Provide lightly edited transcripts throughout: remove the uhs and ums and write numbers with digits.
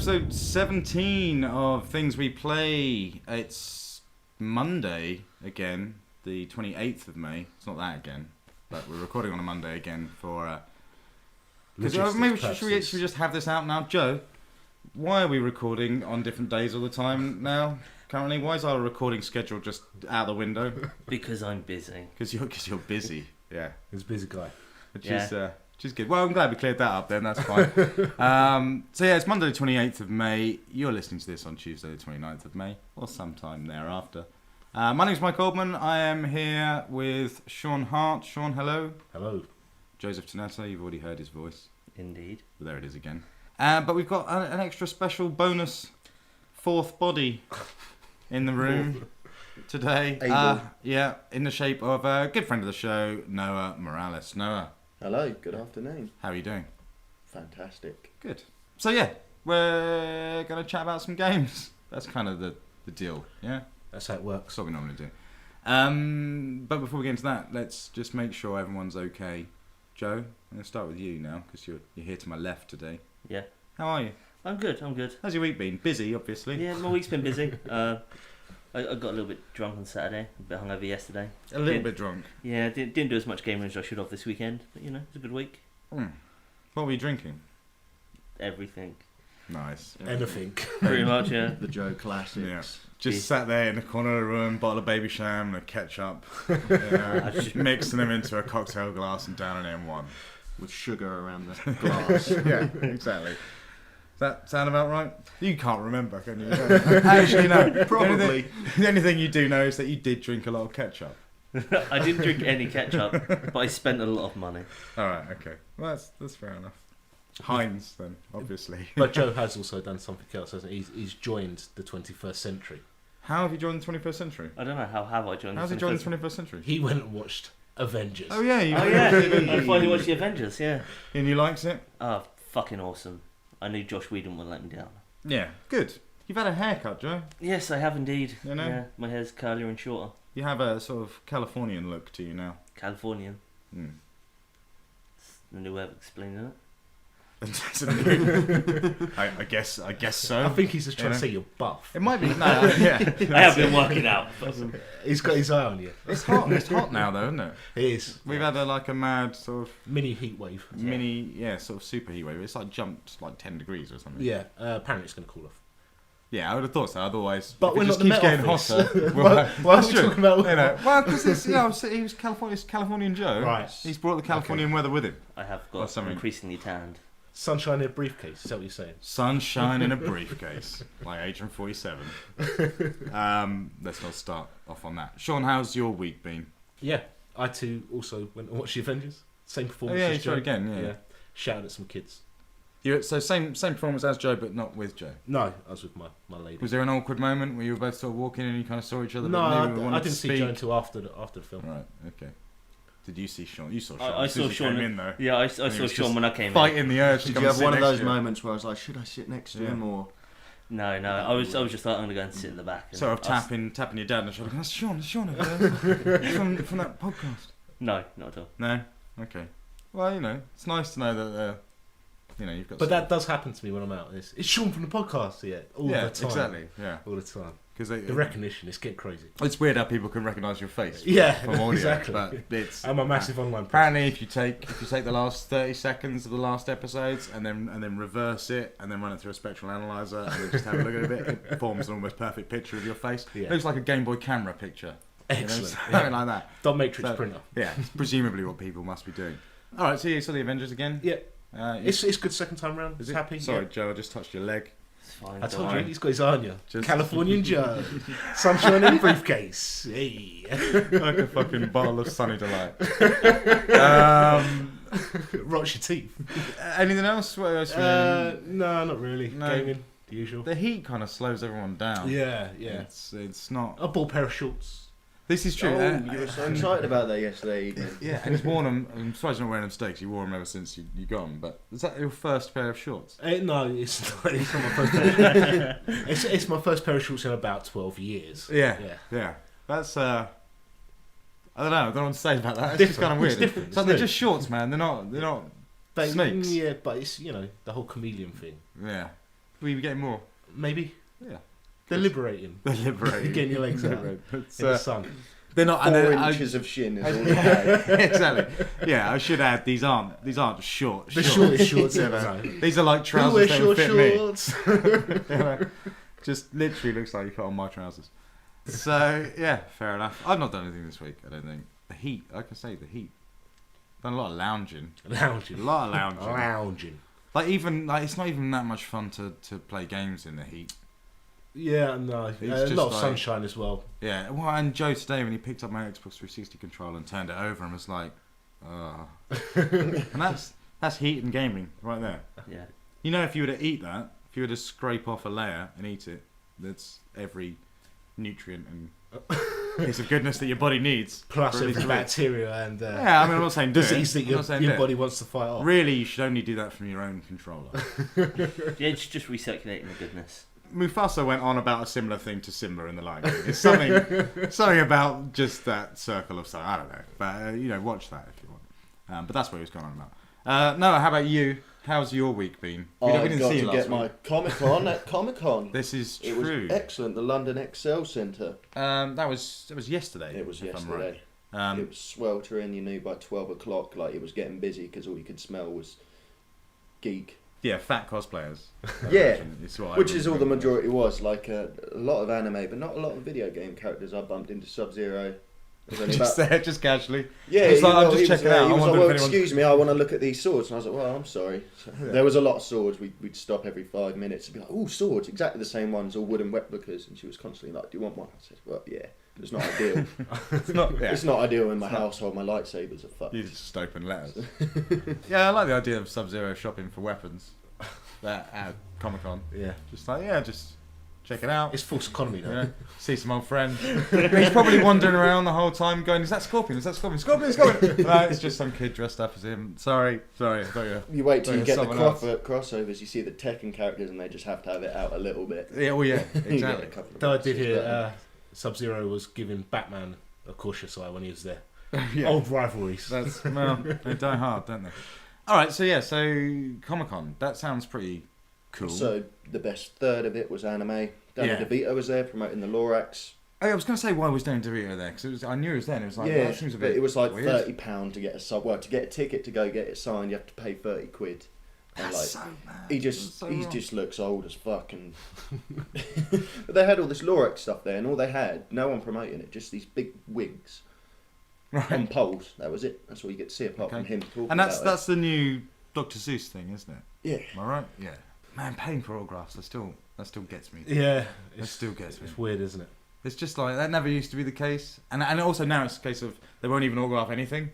episode 17 of Things We Play. It's Monday again, the 28th of May. It's not that again, but we're recording on a Monday again for... maybe should we just have this out now? Joe, why are we recording on different days all the time now? Currently, why is our recording schedule just out the window? Because I'm busy. Because you're busy, yeah. He's a busy guy. Which is good. Well, I'm glad we cleared that up then, that's fine. So yeah, it's Monday the 28th of May. You're listening to this on Tuesday the 29th of May, or sometime thereafter. My name's Mike Oldman. I am here with Shaun Hart. Shaun, hello. Hello. Joseph Tanetta, you've already heard his voice. Indeed. But there it is again. But we've got an extra special bonus fourth body in the room today. Yeah, in the shape of a good friend of the show, Noah Moralis. Noah. Hello, good afternoon. How are you doing? Fantastic. Good. So yeah, we're going to chat about some games. That's kind of the deal, yeah? That's how it works. That's what we normally do. But before we get into that, let's just make sure everyone's okay. Joe, I'm going to start with you now, because you're here to my left today. Yeah. How are you? I'm good. How's your week been? Busy, obviously. Yeah, my week's been busy. I got a little bit drunk on Saturday, a bit hungover yesterday. A little bit drunk? Yeah, didn't do as much gaming as I should have this weekend, but you know, it's a good week. What were you drinking? Everything. Nice. Anything. Pretty much, yeah. The Joe classics. Yeah. Just sat there in the corner of the room, bottle of baby sham and a ketchup, mixing them into a cocktail glass and down an M1. With sugar around the glass. Yeah, exactly. Does that sound about right? You can't remember, can you? Actually, no. Probably. The only thing you do know is that you did drink a lot of ketchup. I didn't drink any ketchup, but I spent a lot of money. Alright, okay. Well, that's fair enough. Heinz, then, obviously. But Joe has also done something else, hasn't he? He's joined the 21st century. How have you joined the 21st century? I don't know, how have I joined How's he joined the 21st century? He went and watched Avengers. Oh, yeah. I finally watched the Avengers, yeah. And you liked it? Oh, fucking awesome. I knew Josh Whedon wouldn't let me down. Yeah, good. You've had a haircut, Joe. Yes, I have indeed. You know? Yeah, my hair's curlier and shorter. You have a sort of Californian look to you now. Californian. Mm. It's the new way of explaining it. I guess so. I think he's just trying to say you're buff. It might be. No, yeah. I have been working out. He's got his eye on you. It's hot. It's hot now, though, isn't it? It is. We've had a mad sort of mini heat wave. Sort of super heat wave. It's like jumped like 10 degrees or something. Yeah. Apparently it's going to cool off. Yeah, I would have thought so. Otherwise, but we're it just not the keeps getting office. hotter. Why are we talking about? Well, because he was Californian Joe. Right. He's brought the Californian weather with him. I have got increasingly tanned. Sunshine in a briefcase, is that what you're saying? Sunshine in a briefcase, like Agent 47. Let's not start off on that. Shaun, how's your week been? Yeah, I too also went and watched the Avengers. Same performance you as Joe. again, yeah. Shouted at some kids. So same performance as Joe, but not with Joe? No, I was with my lady. Was there an awkward moment where you were both sort of walking and you kind of saw each other? No, I didn't see Joe until after the film. Right, okay. Did you see Shaun? You saw Shaun. I saw Shaun in though. Yeah, I saw Shaun when I came in. Fighting the urge to Did you have one of those moments where I was like, should I sit next to him or? No. I was just like, I'm gonna go and sit in the back. And sort of tapping your dad on the shoulder. That's Shaun over there. from that podcast. No, not at all. No. Okay. Well, it's nice to know that. You've got. But that does happen to me when I'm out. It's Shaun from the podcast, all the time. Exactly. Yeah, all the time. Because the recognition is getting crazy. It's weird how people can recognise your face. From audio, exactly. But it's. I'm a massive online. Apparently, if you take the last 30 seconds of the last episodes and then reverse it and then run it through a spectral analyzer and then just have a look at it, it forms an almost perfect picture of your face. Yeah. It looks like a Game Boy camera picture. Excellent. Something like that. Dot matrix printer. Yeah, it's presumably what people must be doing. All right, so you saw the Avengers again? Yeah. It's good second time round. Is it? Happy. Sorry, Joe, I just touched your leg. It's fine. I told you, he's got his eye on you. Californian Joe. Sunshine in a briefcase. Hey. Like a fucking bottle of Sunny Delight. Rots your teeth. Anything else? What else? No, not really. No. Gaming, the usual. The heat kind of slows everyone down. Yeah. It's not. I bought a pair of shorts. This is true. You were so excited about that yesterday evening. Yeah, and he's worn them. I'm surprised you're not wearing them stakes. You wore them ever since you got them. But is that your first pair of shorts? No, it's not my first pair. It's my first pair of shorts in about 12 years. Yeah. That's I don't know. I don't know what to say about that. It's just kind of weird. It's different. It's like they're just shorts, man. They're not snakes. Yeah, but it's the whole chameleon thing. Yeah. Will you be getting more? Maybe. Yeah. They're liberating. They're liberating. Getting your legs out in the sun. They're not. 4 inches of shin is all Exactly. Yeah, I should add these aren't short. The shortest shorts you ever. know. These are like Who trousers wears that short would fit shorts? me. You know? Just literally looks like you put on my trousers. So yeah, fair enough. I've not done anything this week. I don't think the heat. Like I say, the heat. Done a lot of lounging. A lot of lounging. Like it's not even that much fun to play games in the heat. Yeah, no. A lot of sunshine as well. Yeah, well, and Joe today when he picked up my Xbox 360 controller and turned it over and was like, and that's heat and gaming right there. Yeah. You know, if you were to eat that, if you were to scrape off a layer and eat it, that's every nutrient and piece of goodness that your body needs. Plus every bacteria and yeah, I mean, I'm not saying disease that your body wants to fight off. Really, you should only do that from your own controller. Yeah, it's just recirculating the goodness. Mufasa went on about a similar thing to Simba in The Lion King. It's something about just that circle of stuff. I don't know, but watch that if you want. But that's what he was going on about. Noah, how about you? How's your week been? I got to get my Comic-Con at Comic-Con. This is true. It was excellent. The London Excel Centre. That was yesterday. It was yesterday. Right. It was sweltering. You knew by 12 o'clock, like it was getting busy because all you could smell was geek. Yeah, fat cosplayers. Yeah, which is all the majority was. Like a lot of anime, but not a lot of video game characters. I bumped into Sub-Zero. Just casually. Yeah, he's like, I'm just checking out. He was like, well, excuse me, I want to look at these swords. And I was like, well, I'm sorry. There was a lot of swords. We'd stop every 5 minutes and be like, oh, swords, exactly the same ones, all wooden replicas. And she was constantly like, do you want one? I said, well, yeah. It's not ideal. It's not ideal in my household. My lightsabers are fucked. You just open letters. Yeah, I like the idea of Sub-Zero shopping for weapons at Comic-Con. Yeah. Just check it out. It's false economy though. See some old friends. He's probably wandering around the whole time going, is that Scorpion? Is that Scorpion? Scorpion! No, it's just some kid dressed up as him. Sorry. I thought you wait till you get the crossovers, you see the Tekken characters and they just have to have it out a little bit. Yeah, well, yeah, exactly. Though I did hear Sub-Zero was giving Batman a cautious eye when he was there. Yeah. Old rivalries. They die hard, don't they? Alright, so Comic-Con, that sounds pretty cool. So the best third of it was anime. Danny DeVito was there promoting the Lorax. I was going to say, why was Danny DeVito there? Because I knew it was there and it was like, yeah, that seems a bit but it was like weird. £30 to get to get a ticket to go get it signed, you have to pay 30 quid. And That's so mad. He just looks old as fuck. And but they had all this Lorax stuff there, and all they had, no one promoting it, just these big wigs on poles. That was it. That's all you get to see apart from him talking. And that's the new Dr. Seuss thing, isn't it? Yeah. Am I right? Yeah. Man, paying for autographs, that still gets me. Yeah. That still gets me. It's weird, isn't it? It's just like that never used to be the case, and also now it's a case of they won't even autograph anything.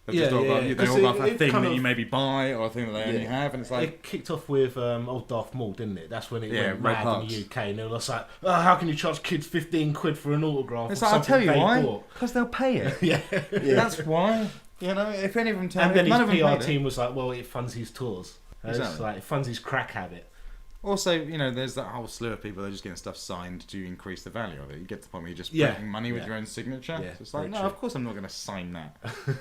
They autograph a thing that you maybe buy or a thing that they only have, and it's like... It kicked off with old Darth Maul, didn't it? That's when it went Ray mad Parks. in the UK, and they were just like, how can you charge kids 15 quid for an autograph? It's like, I'll tell you why. Because they'll pay it. Yeah. That's why. You know, if any of them tell and then none his of them PR team was like, well, it funds his tours. Exactly. It's like, it funds his crack habit. Also, there's that whole slew of people that are just getting stuff signed to increase the value of it. You get to the point where you're just printing money with your own signature. Yeah, so it's like, no, of course I'm not going to sign that.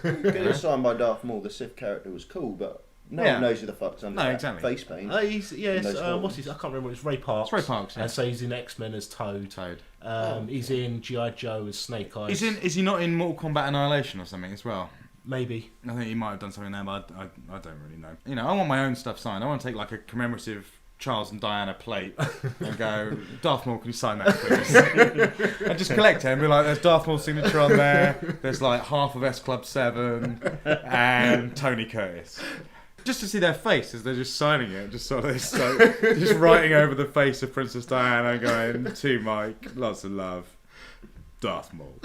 Getting it signed by Darth Maul, the Sith character, was cool, but no one knows who the fuck's under that face paint. What's his? I can't remember. It's Ray Parks. It's Ray Parks. Yeah. So he's in X-Men as Toad. He's in G.I. Joe as Snake Eyes. Is he not in Mortal Kombat Annihilation or something as well? Maybe. I think he might have done something there, but I don't really know. I want my own stuff signed. I want to take like a commemorative Charles and Diana plate and go, Darth Maul, can you sign that please? And just collect it and be like, there's Darth Maul's signature on there, there's like half of S Club 7 and Tony Curtis. Just to see their face as they're just signing it, just sort of just writing over the face of Princess Diana going, to Mike, lots of love, Darth Maul.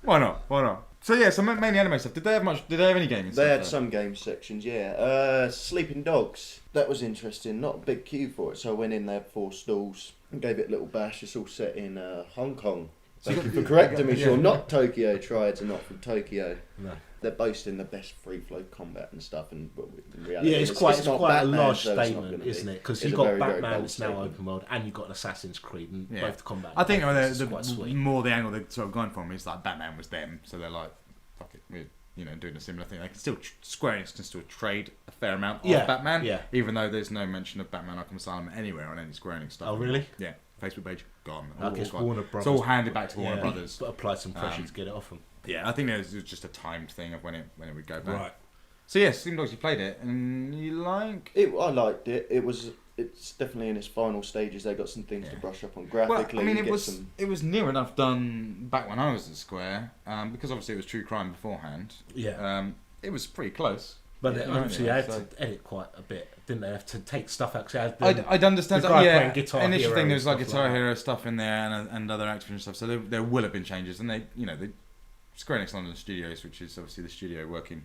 Why not? So mainly anime stuff. Did they have any gaming stuff? They had some game sections, yeah. Sleeping Dogs. That was interesting. Not a big queue for it, so I went in there 4 stalls and gave it a little bash. It's all set in Hong Kong. Thank you for correcting me, Shaun. Not Tokyo. Triads are not from Tokyo. No. They're boasting the best free flow combat and stuff, and in reality, it's quite a large so statement, isn't it? Because you've got Batman that's now open world, and you've got an Assassin's Creed, and both the combat. I think the more the angle they're sort of going from is like Batman was them, so they're like, fuck it, doing a similar thing. They can still Square Enix can still trade a fair amount of Yeah, Batman, yeah. even though there's no mention of Batman Arkham Asylum anywhere on any Square Enix stuff. Oh, really? Yeah, Facebook page gone. I guess gone. Warner Brothers. It's all handed back to Warner Brothers. But applied some pressure to get it off them. Yeah, I think it was just a timed thing of when it would go back. Right. So yeah, Sleeping Dogs, you played it, and you like? I liked it. It's definitely in its final stages. They got some things to brush up on graphically. Well, I mean, you it get was some... it was near enough done back when I was at Square, because obviously it was True Crime beforehand. Yeah. It was pretty close. But they obviously had so. to edit quite a bit, didn't they? Have to take stuff out. I'd understand the that. guy Yeah, playing Guitar initially Hero there was like and stuff Guitar like that. Hero stuff in there and other Activision stuff. So there will have been changes, and they Square Enix London Studios, which is obviously the studio working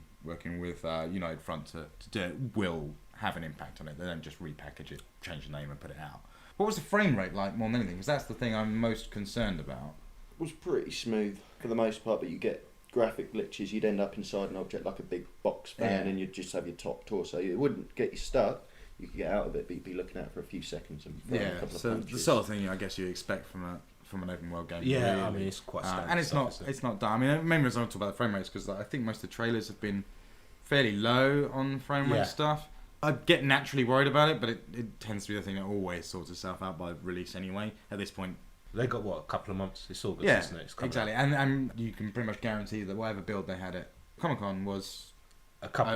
with United Front to do it, will have an impact on it. They don't just repackage it, change the name, and put it out. What was the frame rate like more than anything? Because that's the thing I'm most concerned about. It was pretty smooth for the most part, but you get graphic glitches. You'd end up inside an object like a big box fan, and you'd just have your top torso. It wouldn't get you stuck. You could get out of it, but you'd be looking at it for a few seconds and throwing a couple of punches. The sort of thing I guess you expect from an open world game. Yeah, really. I mean it's quite standard and it's stuff, not done. I mean, the main reason I talk about the frame rates because I think most of the trailers have been fairly low on frame rate stuff. I get naturally worried about it, but it tends to be the thing that always sorts itself out by release anyway. At this point, They got a couple of months. It's August, yeah, isn't it? exactly. And you can pretty much guarantee that whatever build they had at Comic-Con was A couple.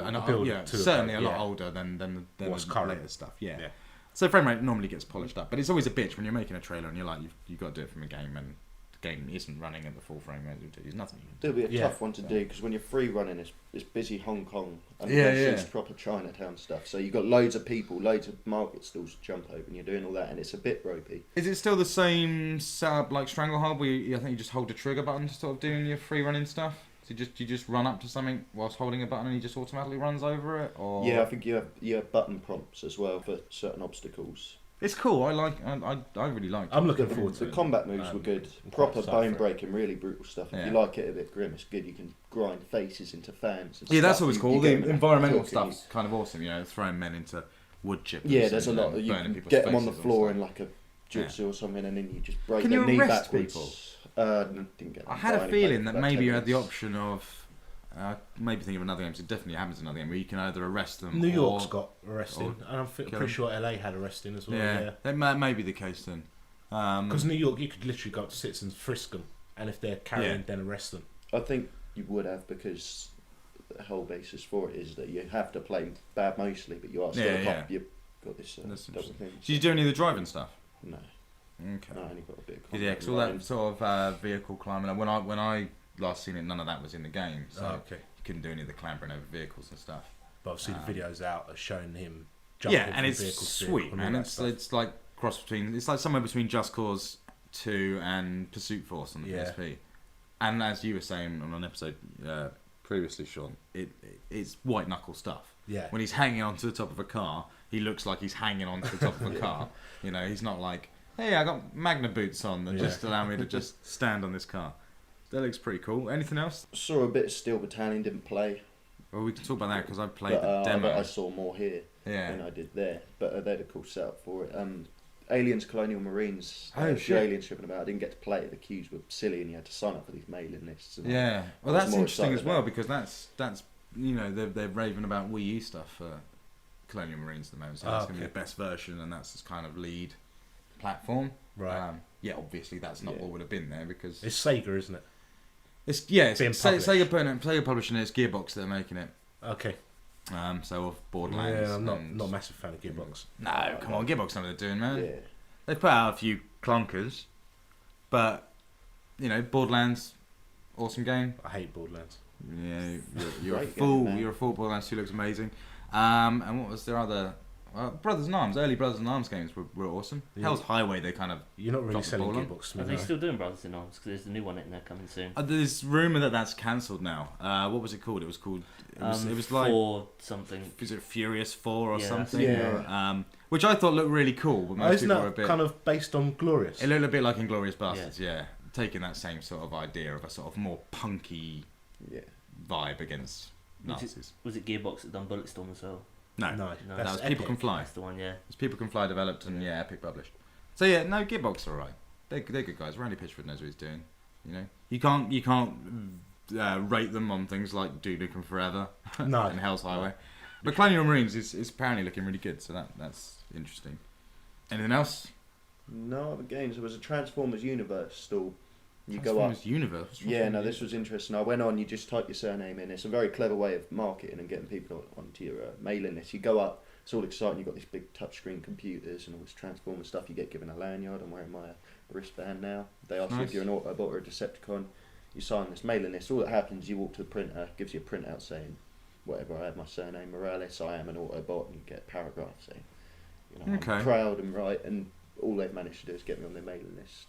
certainly a lot older than What's the current. later stuff. Yeah. So frame rate normally gets polished up, but it's always a bitch when you're making a trailer and you're like, you've got to do it from a game, and the game isn't running at the full frame rate. There's nothing you can do. It'll be a tough one to do because when you're free running, it's busy Hong Kong and it's proper Chinatown stuff. So you've got loads of people, loads of market stalls to jump over, and you're doing all that, and it's a bit ropey. Is it still the same setup like Stranglehold, where I think you just hold the trigger button to sort of doing your free running stuff? So you just run up to something whilst holding a button and he just automatically runs over it? Or Yeah, I think you have button prompts as well for certain obstacles. it's cool. I really like it. I'm looking forward to The it. combat moves were good. Proper bone breaking, really brutal stuff. If you like it a bit grim, it's good. You can grind faces into fans. And That's stuff. always You cool. get The them environmental cooking. stuff's kind of awesome. Throwing men into wood chips. Yeah, there's a lot. You burning can people's get them on the faces floor and in like a jutsu or something, and then you just break Can their you knee arrest backwards. people? Didn't get. I had a feeling that maybe you had the option of. Maybe think of another game. So it definitely happens in another game where you can either arrest them. New York's or, got arresting, and I'm pretty sure LA had arresting as well. Yeah, that may be the case then. Because New York, you could literally go up to citizens, frisk them, and if they're carrying, then arrest them. I think you would have because the whole basis for it is that you have to play bad mostly, but you are still a cop. You've got this double thing. Did you do any of the driving stuff? No. Okay. No, I only got a bit of Yeah, because all that sort of vehicle climbing. When I last seen it, none of that was in the game. So you couldn't do any of the clambering over vehicles and stuff. But I've seen videos out of showing him jumping and from it's vehicle to sweet, vehicle man. and all that It's like it's like somewhere between Just Cause 2 and Pursuit Force on the PSP. And as you were saying on an episode previously, Shaun, it's white knuckle stuff. Yeah. When he's hanging onto the top of a car, he looks like he's hanging onto the top of a car. He's not like, hey, I got Magna boots on that just allow me to just stand on this car. That looks pretty cool. Anything else? Saw a bit of Steel Battalion, didn't play. Well, we can talk about that because I played the demo. I saw more here than I did there, but they had a cool setup for it. Aliens, Colonial Marines. Oh, the Aliens shipping about. I didn't get to play it. The queues were silly, and you had to sign up for these mailing lists. And Well, that's interesting as well about. because that's they're raving about Wii U stuff for Colonial Marines at the moment. So that's going to be the best version, and that's this kind of lead platform. Right. Obviously that's not what would have been there because it's Sega, isn't it? It's Sega publishing it. It's Gearbox that are making it. Okay. So of Borderlands. Yeah, I'm not a massive fan of Gearbox. No, come on, Gearbox know what they're doing, man. Yeah. They put out a few clunkers, but Borderlands, awesome game. I hate Borderlands. Yeah, you're a Great fool. game, man. You're a fool. Borderlands 2 looks amazing. And what was their other? Brothers in Arms. Early Brothers in Arms games were awesome. Yeah. Hell's Highway. They kind of. You're not really dropped the selling ball on. Gearbox to Are me. they no. still doing Brothers in Arms? Because there's a new one in there coming soon. There's rumour that that's cancelled now. What was it called? It was called. It was like. 4 something. Was it Furious 4 or Yeah, something? yeah. Which I thought looked really cool, but most Isn't people were a that bit. kind of based on Glorious? It looked a bit like Inglourious Bastards, yeah. Taking that same sort of idea of a sort of more punky vibe against Nazis. Was it Gearbox that done Bulletstorm as well? No, No, that was that's People Epic. Can Fly. That's the one, yeah. It's People Can Fly developed and Epic published. So yeah, no, Gearbox are alright. They're good guys. Randy Pitchford knows what he's doing. You can't rate them on things like Duke Nukem Forever No. and Hell's Highway. But Colonial Marines is apparently looking really good, so that's interesting. Anything else? No other games. There was a Transformers Universe stall. You go up. Transformers Universe. What's Yeah, no, Transformers this was interesting. I went on, you just type your surname in. It's a very clever way of marketing and getting people onto your mailing list. You go up, it's all exciting. You've got these big touchscreen computers and all this Transformers stuff. You get given a lanyard. I'm wearing my wristband now. They ask you if Nice. you're an Autobot or a Decepticon. You sign this mailing list. All that happens, you walk to the printer, gives you a printout saying, whatever, I have my surname, Moralis, I am an Autobot, and you get a paragraph saying, Okay. I'm proud and right, and all they've managed to do is get me on their mailing list.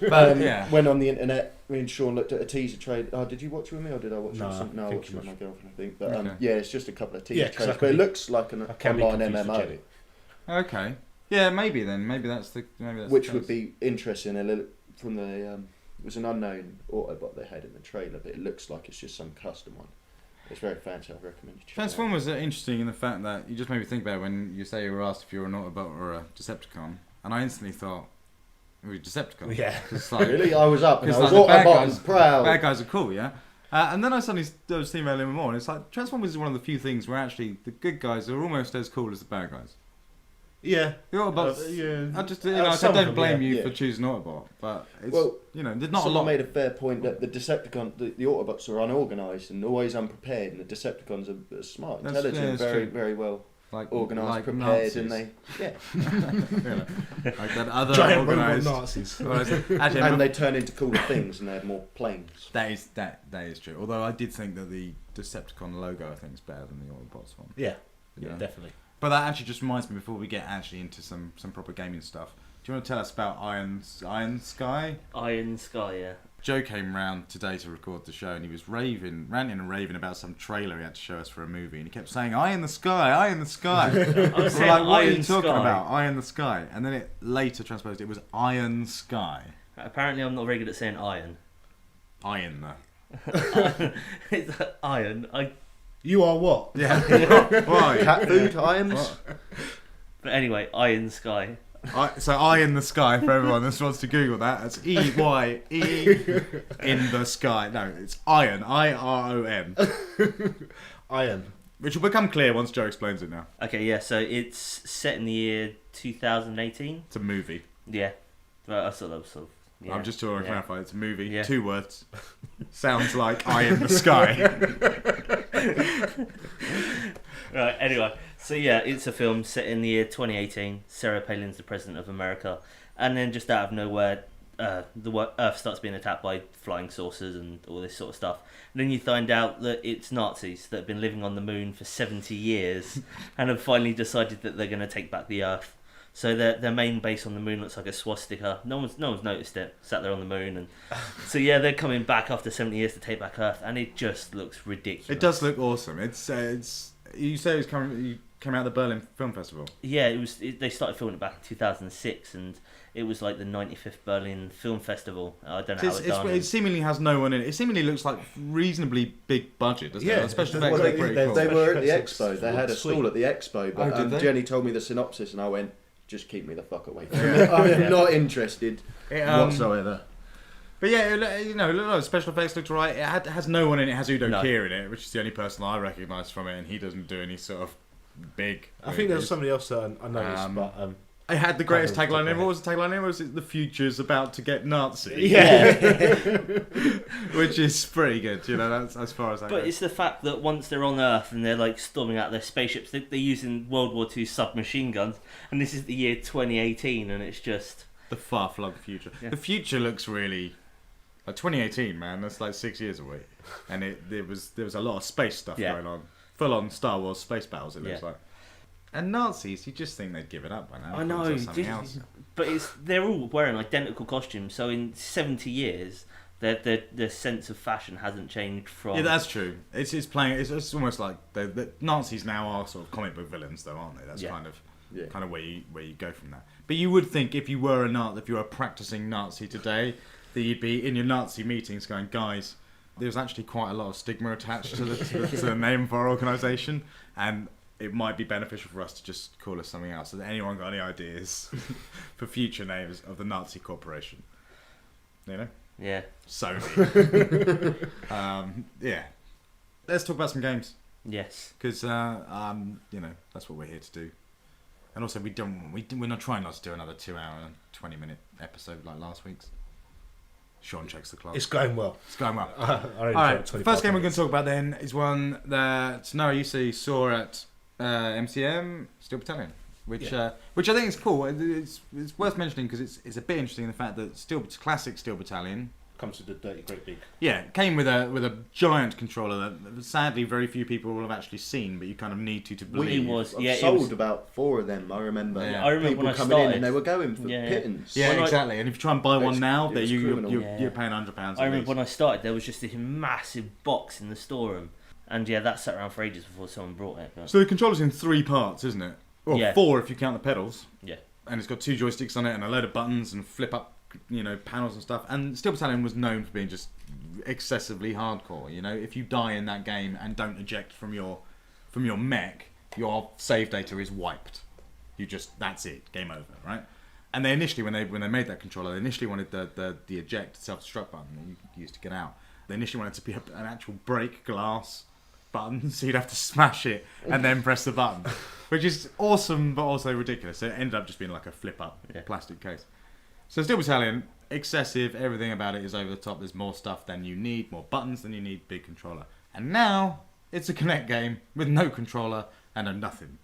But yeah. Went on the internet. Me and Shaun looked at a teaser trailer. Oh, did you watch it with me or did I watch it No, with some? No, I I think watched it you with my watched girlfriend, I think. But Okay. yeah, it's just a couple of teaser Yeah, 'cause trailers. I But can it be- looks like an I can be online confused with MMO, Jenny. Okay. Yeah, maybe then. Maybe that's the which the would case. be interesting. A little from the it was an unknown Autobot they had in the trailer, but it looks like it's just some custom one. It's very fancy. I recommend you check it out. Transformers are interesting in the fact that you just made me think about when you say you were asked if you were an Autobot or a Decepticon, and I instantly thought it was Decepticon. Yeah. It's like, Really, I was up and I Because was like the bad Autobot guys, and proud. bad guys are cool, yeah. And then I suddenly was thinking about it more, and it's like Transformers is one of the few things where actually the good guys are almost as cool as the bad guys. Yeah. The Autobots, yeah. I just I Some of don't them, blame yeah. you Yeah. for choosing Autobot, but it's Well, there's not a Someone lot. made a fair point that the Decepticon, the Autobots are unorganised and always unprepared, and the Decepticons are smart, That's- intelligent, yeah, that's very, true. very well like organised, like prepared, Nazis. and they like that other Giant robot organised. Nazis. Actually, and they turn into cooler things, and they have more planes. that is true. Although I did think that the Decepticon logo I think is better than the Autobots one. Yeah. Yeah. Yeah, definitely. But that actually just reminds me before we get actually into some proper gaming stuff. Do you want to tell us about Iron Sky? Iron Sky, yeah. Joe came round today to record the show and he was ranting and raving about some trailer he had to show us for a movie, and he kept saying "Eye in the sky, eye in the sky." I was We're saying like, what are you Iron talking Sky. about? Eye in the sky, and then it later transposed it was Iron Sky. Apparently, I'm not very good at saying iron. Iron though. It's iron. You are what? Yeah. Why? Cat food, irons. What? But anyway, Iron Sky. So Eye in the Sky for everyone that wants to Google that. It's EYE in the sky. No, it's Iron. IRON. Iron. Which will become clear once Joe explains it now. Okay, yeah. So it's set in the year 2018. It's a movie. Yeah. Well, I sort of. Yeah. I'm just trying to yeah. clarify. It's a movie. Yeah. 2 words. Sounds like Eye in the Sky. Right. Anyway, so yeah, it's a film set in the year 2018. Sarah Palin's the president of America, and then just out of nowhere, the Earth starts being attacked by flying saucers and all this sort of stuff. And then you find out that it's Nazis that have been living on the moon for 70 years and have finally decided that they're going to take back the Earth. So their main base on the moon looks like a swastika. No one's noticed it. Sat there on the moon, and so yeah, they're coming back after 70 years to take back Earth, and it just looks ridiculous. It does look awesome. It's you say it came out of the Berlin Film Festival. Yeah, they started filming it back in 2006, and it was like the 95th Berlin Film Festival. I don't know how it's done. It seemingly has no one in it. It seemingly looks like reasonably big budget, doesn't it? Yeah, Especially well, effects are pretty cool. They were at the Special expo. effects They had a look stall sweet. at the expo, but Oh, did they? Jenny told me the synopsis, and I went, "Just keep me the fuck away from it. I am not interested whatsoever." But yeah, look, special effects looked right. It has no one in it. It has Udo No. Kier in it, which is the only person I recognise from it, and he doesn't do any sort of big. I think there was movies. somebody else that I noticed, but I had the greatest Can't tagline remember ever. What was the tagline ever? Was it "The future's about to get Nazi"? yeah, Which is pretty good. That's as far as I But go. it's the fact that once they're on Earth and they're like storming out their spaceships, they're using World War II submachine guns, and this is the year 2018, and it's just The far-flung future. Yeah. The future looks really like 2018, man. That's like 6 years away, and there was a lot of space stuff Yeah. going on. Full-on Star Wars space battles. It looks Yeah. like. And Nazis, you just think they'd give it up by now. I know, Or something else. but they're all wearing identical costumes. So in 70 years, their sense of fashion hasn't changed from. Yeah, that's true. It's playing. It's almost like the Nazis now are sort of comic book villains, though, aren't they? That's Yeah. kind of Yeah. where you go from that. But you would think if you were a practicing Nazi today, that you'd be in your Nazi meetings going, guys, there's actually quite a lot of stigma attached to the name of our organisation, and it might be beneficial for us to just call us something else. Has anyone got any ideas for future names of the Nazi corporation? Yeah. Sony. Yeah. Let's talk about some games. Yes. Because, that's what we're here to do. And also, we're not trying not to do another 2 hour and 20-minute episode like last week's. Sean checks the clock. It's going well. It's going well. All right, first game we're going to talk about then is one that Noah you saw at MCM, Steel Battalion, which I think is cool. It's worth mentioning because it's a bit interesting in the fact that classic Steel Battalion comes with the dirty great big. Yeah, it came with a giant controller that sadly very few people will have actually seen, but you kind of need to believe. I've sold about 4 of them. I remember. Yeah. I remember people when I coming started, in and they were going for pittance. Yeah, exactly. And if you try and buy one now, you're criminal. paying £100. I remember when I started, there was just this massive box in the storeroom, and that sat around for ages before someone brought it. But... So the controller's in 3 parts, isn't it? Or 4 if you count the pedals. Yeah. And it's got 2 joysticks on it and a load of buttons and flip up, panels and stuff. And Steel Battalion was known for being just excessively hardcore. If you die in that game and don't eject from your mech, your save data is wiped. That's it, game over, right? And they initially, when they made that controller, they initially wanted the eject self-destruct button that you used to get out. They initially wanted it to be an actual break glass button, so you'd have to smash it and then press the button, which is awesome but also ridiculous. So it ended up just being like a flip-up plastic case. So Steel Battalion, excessive, everything about it is over the top. There's more stuff than you need, more buttons than you need, big controller. And now, it's a Kinect game with no controller and a nothing,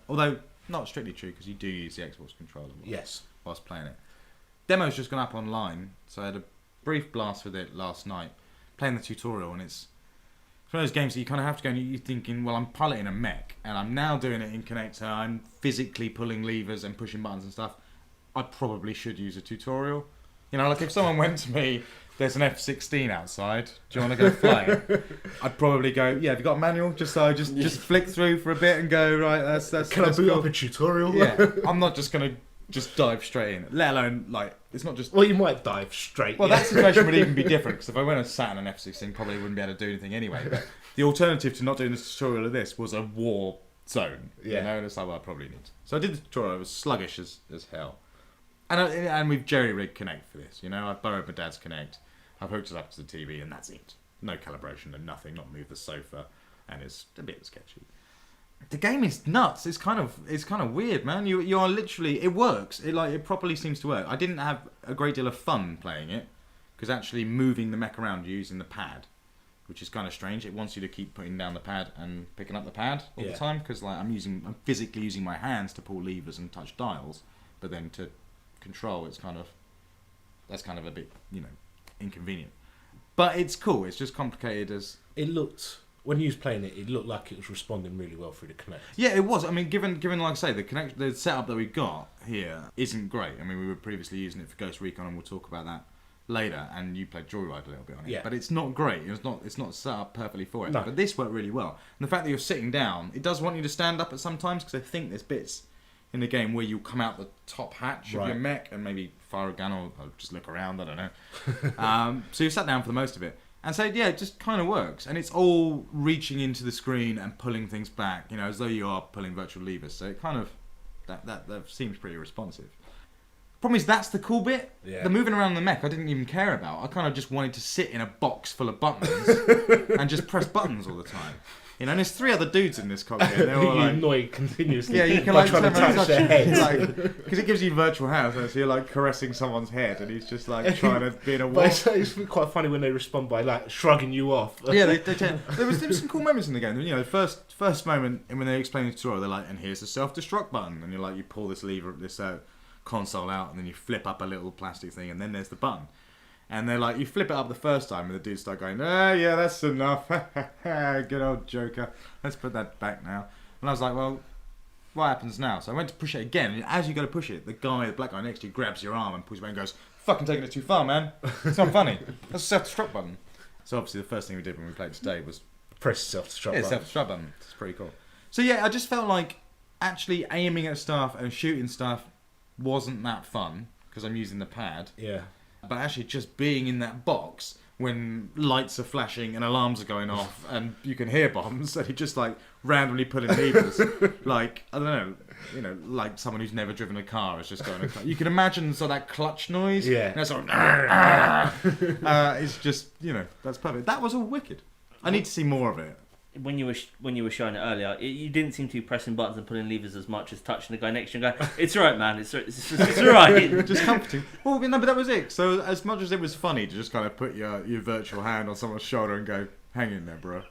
Although, not strictly true, because you do use the Xbox controller whilst playing it. Demo's just gone up online, so I had a brief blast with it last night, playing the tutorial, and it's one of those games that you kind of have to go and you're thinking, well, I'm piloting a mech, and I'm now doing it in Kinect, so I'm physically pulling levers and pushing buttons and stuff. I probably should use a tutorial. Like if someone went to me, there's an F-16 outside, do you want to go flying? I'd probably go, have you got a manual? Just flick through for a bit and go, right, that's Can I boot up a tutorial? Yeah, I'm not just going to just dive straight in, let alone, it's not just... Well, you might dive straight. Well, that situation would even be different, because if I went and sat on an F-16, probably wouldn't be able to do anything anyway. But the alternative to not doing this tutorial of this was a war zone, and it's like, well, I probably need to. So I did the tutorial, it was sluggish as hell. And we've jerry-rigged Kinect for this, I've borrowed my dad's Kinect, I've hooked it up to the TV, and that's it. No calibration and nothing, not move the sofa, and it's a bit sketchy. The game is nuts. It's kind of weird, man. You are literally, it works. It properly seems to work. I didn't have a great deal of fun playing it, because actually moving the mech around using the pad, which is kind of strange. It wants you to keep putting down the pad and picking up the pad all the time, because I'm physically using my hands to pull levers and touch dials, but then to control, that's kind of a bit inconvenient, but it's cool. It's just complicated as it looked when you was playing it. It looked like it was responding really well through the Kinect. Yeah, it was. I mean, given like I say, the setup that we got here isn't great. I mean, we were previously using it for Ghost Recon, and we'll talk about that later. And you played Joyride a little bit on it, but it's not great. It's not set up perfectly for it. No. But this worked really well. And the fact that you're sitting down, it does want you to stand up at some times, because I think there's bits in the game where you come out the top hatch of your mech and maybe fire a gun or just look around, I don't know. So you sat down for the most of it. And so, it just kind of works. And it's all reaching into the screen and pulling things back, as though you are pulling virtual levers. So it kind of, that seems pretty responsive. Problem is, that's the cool bit. Yeah. The moving around the mech, I didn't even care about. I kind of just wanted to sit in a box full of buttons and just press buttons all the time. And there's 3 other dudes in this cockpit. They're all like annoyed continuously. Yeah, you can trying to touch their heads, because it gives you virtual hands. So you're caressing someone's head, and he's just trying to be in a wall. But it's quite funny when they respond by shrugging you off. Yeah, there was some cool moments in the game. The first moment, and when they explain the tutorial, they're like, and here's the self-destruct button, and you're you pull this lever, this console out, and then you flip up a little plastic thing, and then there's the button. And they're you flip it up the first time, and the dudes start going, yeah, that's enough. Good old Joker. Let's put that back now. And I was like, well, what happens now? So I went to push it again, and as you go to push it, the black guy next to you grabs your arm and pulls you back and goes, fucking taking it too far, man. It's not funny. That's a self-destruct button. So obviously the first thing we did when we played today was press self-destruct button. Yeah, self-destruct button. It's pretty cool. So yeah, I just felt like actually aiming at stuff and shooting stuff wasn't that fun, because I'm using the pad. Yeah. But actually just being in that box when lights are flashing and alarms are going off and you can hear bombs, and he just like randomly pulling levers, like I don't know, like someone who's never driven a car is just going. You can imagine sort of that clutch noise. Yeah. And that's sort of, it's just that's perfect. That was all wicked. I need to see more of it. When you were showing it earlier, you didn't seem to be pressing buttons and pulling levers as much as touching the guy next to you and going, "It's all right, man. It's all right." Just comforting. Well, no, but that was it. So as much as it was funny to just kind of put your virtual hand on someone's shoulder and go, "Hang in there, bro."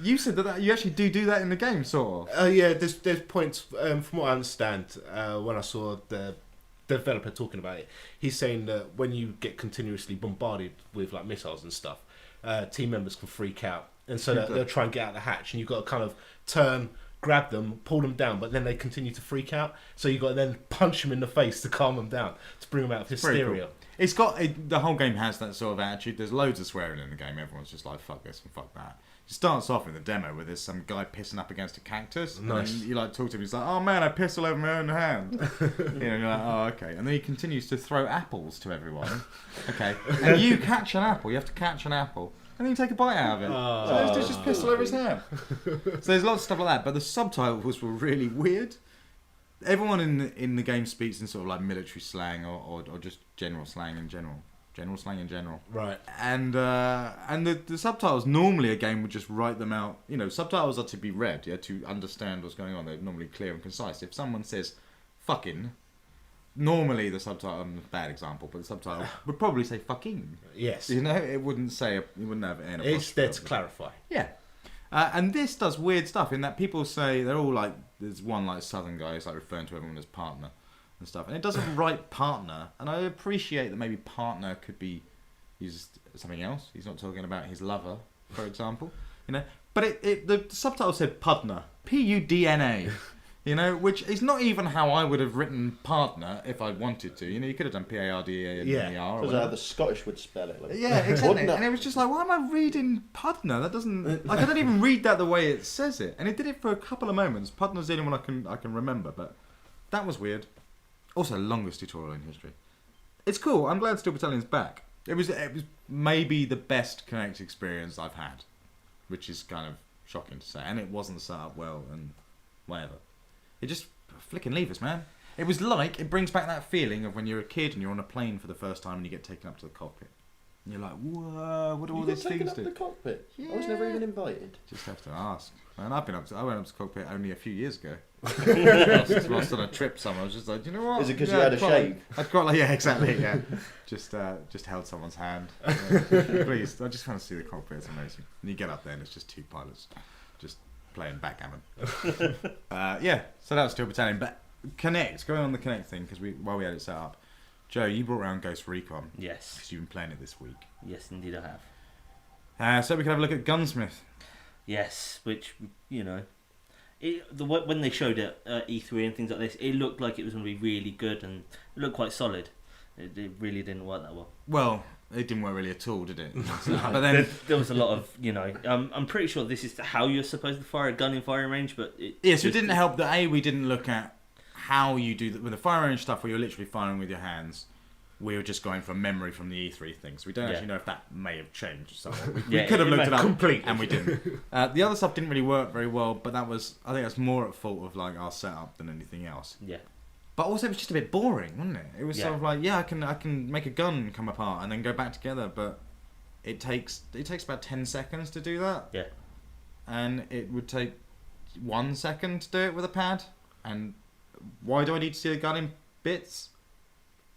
You said that you actually do that in the game, sort of. Yeah, there's points. From what I understand, when I saw the developer talking about it, he's saying that when you get continuously bombarded with like missiles and stuff, team members can freak out. And so they'll try and get out the hatch, and you've got to kind of turn, grab them, pull them down, but then they continue to freak out. So you've got to then punch them in the face to calm them down, to bring them out of hysteria. Cool. It's got the whole game has that sort of attitude. There's loads of swearing in the game. Everyone's just like, fuck this and fuck that. It starts off in the demo where there's some guy pissing up against a cactus. Nice. And you like talk to him. He's like, "Oh man, I pissed all over my own hand." And you're like, "Oh okay." And then he continues to throw apples to everyone. Okay. And you catch an apple. You have to catch an apple. And then you take a bite out of it. So it's just pissed all over his hand. So there's lots of stuff like that. But the subtitles were really weird. Everyone in the game speaks in sort of like military slang or just general slang in general. General slang in general. Right. And the subtitles, normally a game would just write them out. Subtitles are to be read, to understand what's going on. They're normally clear and concise. If someone says fucking, normally the subtitle, I'm a bad example, but the subtitle would probably say fucking. Yes. It wouldn't say, it wouldn't have an apostrophe. It's there to clarify. Yeah. And this does weird stuff in that people say, they're all like, there's one like southern guy who's like referring to everyone as partner and stuff. And it doesn't write partner. And I appreciate that maybe partner could be used something else. He's not talking about his lover, for example. But the subtitle said Pudna. Pudna. Which is not even how I would have written partner if I wanted to. You could have done P-A-R-D-A and E-R. Because how the Scottish would spell it. Yeah, exactly. And it was just like, why am I reading Pudna? That doesn't... I don't even read that the way it says it. And it did it for a couple of moments. Pudna's the only one I can remember, but that was weird. Also, longest tutorial in history. It's cool. I'm glad Steel Battalion's back. It was maybe the best Connect experience I've had, which is kind of shocking to say. And it wasn't set up well and whatever. It just flicking levers, man. It was like, it brings back that feeling of when you're a kid and you're on a plane for the first time and you get taken up to the cockpit. And you're like, whoa, what do all these things do? You got taken up the cockpit? Yeah. I was never even invited. Just have to ask. Man, I went up to the cockpit only a few years ago. Lost on a trip somewhere. I was just like, do you know what? Is it because you had a shave? I'd quite like, yeah, exactly, yeah. Just held someone's hand. Please, I just want to see the cockpit. It's amazing. And you get up there and it's just two pilots just playing backgammon. Yeah, so that was Steel Battalion. But Connect, going on the Connect thing, because while we had it set up, Joe, you brought around Ghost Recon. Yes. Because you've been playing it this week. Yes, indeed I have. So we can have a look at Gunsmith. Yes, which, when they showed it at E3 and things like this, it looked like it was going to be really good and it looked quite solid. It really didn't work that well. Well, it didn't work really at all, did it? But then there was a lot of, I'm pretty sure this is how you're supposed to fire a gun in firing range, but so it didn't help that we didn't look at how you do with the firing range stuff where you're literally firing with your hands. We were just going from memory from the E3 thing, so we don't actually know if that may have changed. So we could have looked it up completely, and we didn't. The other stuff didn't really work very well, but I think that's more at fault of like our setup than anything else. Yeah. But also, it was just a bit boring, wasn't it? It was sort of like, I can make a gun come apart and then go back together, but it takes about 10 seconds to do that. Yeah. And it would take 1 second to do it with a pad. And why do I need to see a gun in bits?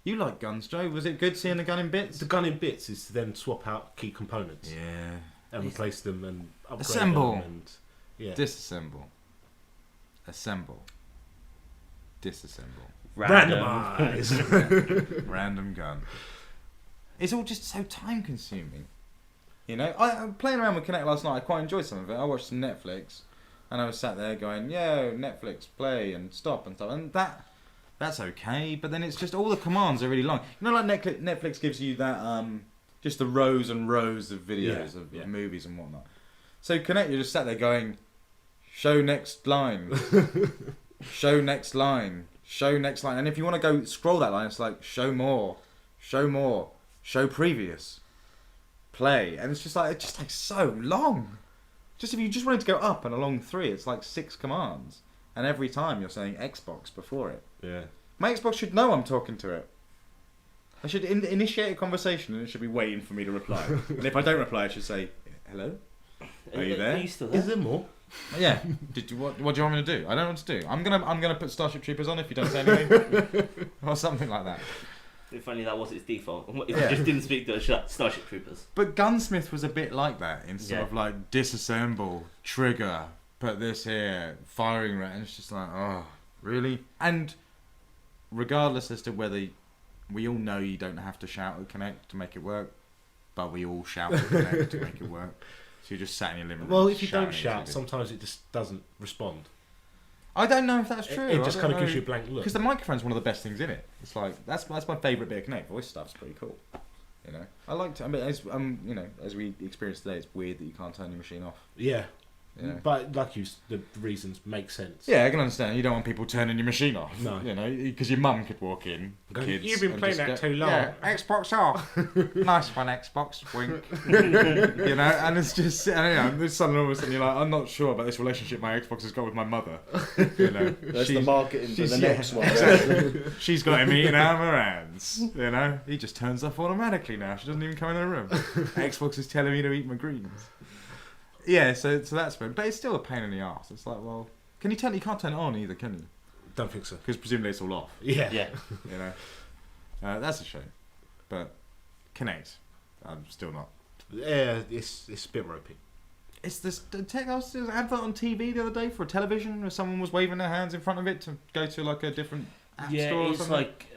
You like guns, Joe. Was it good seeing the gun in bits? The gun in bits is to then swap out key components. Yeah. And replace them and upgrade assemble. them. And, yeah. Disassemble. Assemble. Disassemble. Randomise. Random gun. It's all just so time consuming. I'm playing around with Kinect last night. I quite enjoyed some of it. I watched some Netflix and I was sat there going, yo, Netflix, play and stop and stuff. And that's okay, but then it's just all the commands are really long. Like Netflix gives you that, just the rows and rows of videos of movies and whatnot. So Kinect, you're just sat there going, show next line, show next line, show next line. And if you want to go scroll that line, it's like, show more, show previous. play, and it's just like it just takes so long. Just if you just wanted to go up and along 3, it's like 6 commands, and every time you're saying Xbox before it. Yeah. My Xbox should know I'm talking to it. I should initiate a conversation, and it should be waiting for me to reply. And if I don't reply, I should say, "Hello, are you there? Are you still there? Is there more? Yeah. What do you want me to do? I don't know what to do. I'm gonna put Starship Troopers on if you don't say anything, or something like that. If only that was its default. If Yeah. you just didn't speak to a Starship Troopers. But Gunsmith was a bit like that, in sort Yeah. of like disassemble, trigger, put this here, firing rate, and it's just like, oh, really? And regardless as to whether, we all know you don't have to shout at Connect to make it work, but we all shout at Connect to make it work. So you're just sat in your living room. Well, if you shouting don't at shout, TV. sometimes it just doesn't respond. I don't know if that's true. It just kind of gives you a blank look. Because the microphone's one of the best things in it. It's like that's my favourite bit of Connect. Voice stuff's pretty cool. You know, I like to. I mean, as we experienced today, it's weird that you can't turn your machine off. Yeah. You know? But like the reasons make sense. Yeah, I can understand. You don't want people turning your machine off. No. You know, because your mum could walk in. Going, Kids, "You've been and playing just that go, too long." Yeah, Xbox off. Nice one, Xbox. Wink. You know, and it's just, and this suddenly all of a sudden you're like, I'm not sure about this relationship my Xbox has got with my mother. You know, That's the marketing for the yeah, next one. exactly. She's got him eating out of her hands. You know, he just turns off automatically now. She doesn't even come in the room. Xbox is telling me to eat my greens. Yeah, so that's fun, but it's still a pain in the arse. It's like, well, you can't turn it on either, can you? Don't think so. Because presumably it's all off. Yeah. Yeah. You know, that's a shame. But Connect, I'm still not. Yeah, it's a bit ropey. It's this. There was an advert on TV the other day for a television where someone was waving their hands in front of it to go to like a different app Yeah, store or it's something. like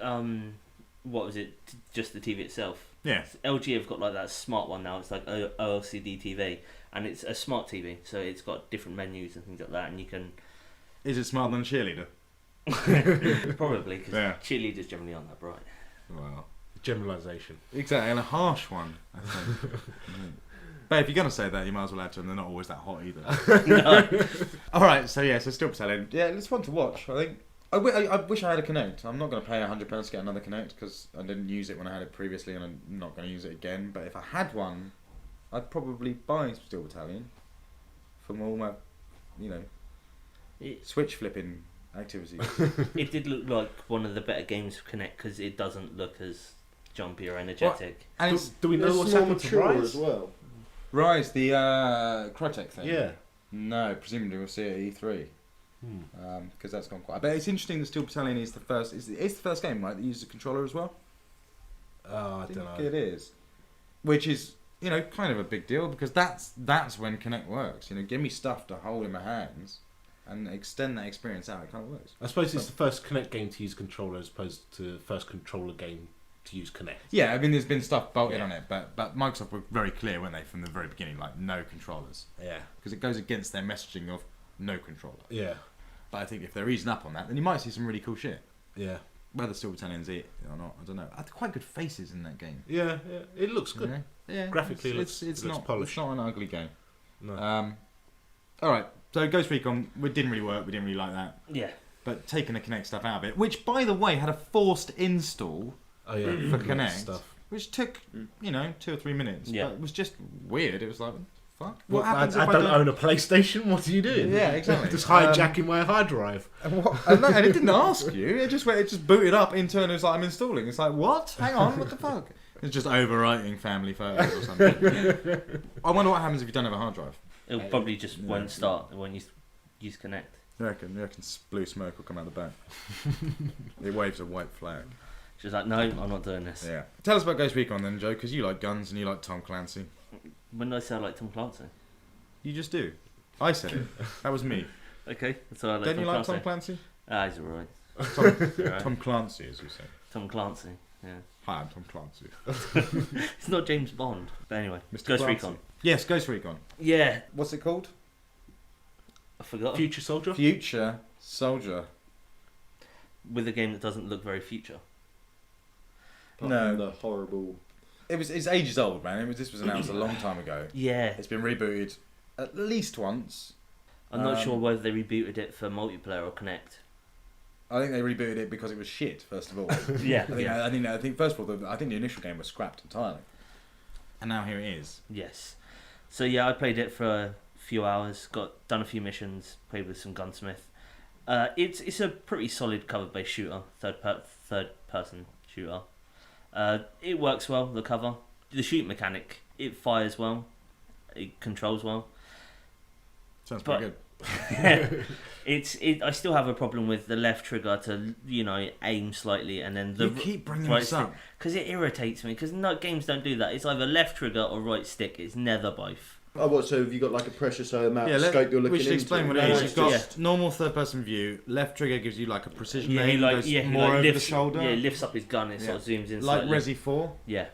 what was it? Just the TV itself. Yeah. LG have got like that smart one now. It's like OLCD TV, and it's a smart TV, so it's got different menus and things like that, and you can Is it smarter than Cheerleader? probably because Yeah. cheerleaders generally aren't that bright. Well, Generalisation. exactly, and a harsh one, I think. But if you're gonna say that, you might as well add to them. They're not always that hot either. No. All right, so yeah, so still selling. Yeah, it's fun to watch. I think. I wish I had a Connect. I'm not going to pay £100 to get another Connect because I didn't use it when I had it previously, and I'm not going to use it again. But if I had one, I'd probably buy Steel Battalion for all my, switch flipping activities. It did look like one of the better games for Connect because it doesn't look as jumpy or energetic. And Do we know There's what's more happened to mature Rise? as well. Rise, the Crytek thing. Yeah. No, presumably we'll see it at E3. Because that's gone quite. But it's interesting that Steel Battalion is the first. It's the first game, right? That uses a controller as well. Oh, I I think don't know. it is, which is kind of a big deal because that's when Connect works. Give me stuff to hold in my hands and extend that experience out. It kind of works. I suppose it's the first Connect game to use controller as opposed to the first controller game to use Connect. Yeah, I mean, there's been stuff bolted Yeah. on it, but Microsoft were very clear, weren't they, from the very beginning, like no controllers, Yeah. because it goes against their messaging of no controller. Yeah. But I think if they're easing up on that, then you might see some really cool shit. Yeah. Whether Steel Battalion's it or not, I don't know. They're quite good faces in that game. Yeah. Yeah. It looks good. You know? Yeah, Graphically, it's looks not polished. It's not an ugly game. No. All right, so Ghost Recon, it didn't really work. We didn't really like that. Yeah. But taking the Kinect stuff out of it, which by the way had a forced install, Oh yeah. for Lots of Kinect. stuff. which took 2 or 3 minutes. Yeah. But it was just weird. It was like, fuck. What happens I if don't own a PlayStation. What are you doing? Yeah, exactly. Just hijacking my hard drive. And it didn't ask you. It just booted up internally. It was like, I'm installing. It's like, what? Hang on, what the fuck? It's just overwriting family photos or something. I wonder what happens if you don't have a hard drive. It'll probably just won't start when you use Connect. You reckon blue smoke will come out the back? It waves a white flag. She's like, no, I'm not doing this. Yeah. Tell us about Ghost Recon then, Joe, because you like guns and you like Tom Clancy. When did I say I like Tom Clancy? You just do. I said it. That was me. Okay, that's all I like. Don't Tom you like Clancy. Tom Clancy? Ah, he's alright. Tom Clancy, as you say. Tom Clancy, yeah. Hi, I'm Tom Clancy. It's not James Bond. But anyway, Mr. Ghost Clancy. Recon. Yes, Ghost Recon. Yeah, What's it called? I forgot. Future Soldier. Future Soldier. With a game that doesn't look very future. Apart No. from the horrible. It's ages old, man. This was announced a long time ago. Yeah. It's been rebooted at least once. I'm not sure whether they rebooted it for multiplayer or Connect. I think they rebooted it because it was shit. First of all, Yeah. I think first of all, I think the initial game was scrapped entirely. and now here it is. Yes. So yeah, I played it for a few hours, done a few missions, played with some gunsmith. It's a pretty solid cover-based shooter, third person shooter. It works well, the cover. The shoot mechanic, it fires well, it controls well. Sounds pretty good. I still have a problem with the left trigger to aim slightly and then the You keep bringing right this up. because it irritates me because no games don't do that. It's either left trigger or right stick. It's never both. Oh, what? So have you got like a pressure amount of scope you're looking into? We should explain what it No, is. it's You've got just- normal third-person view. Left trigger gives you like a precision aim. goes More over lifts, the shoulder. Yeah, he lifts up his gun. It sort of zooms in like slightly. Resi 4. Yeah,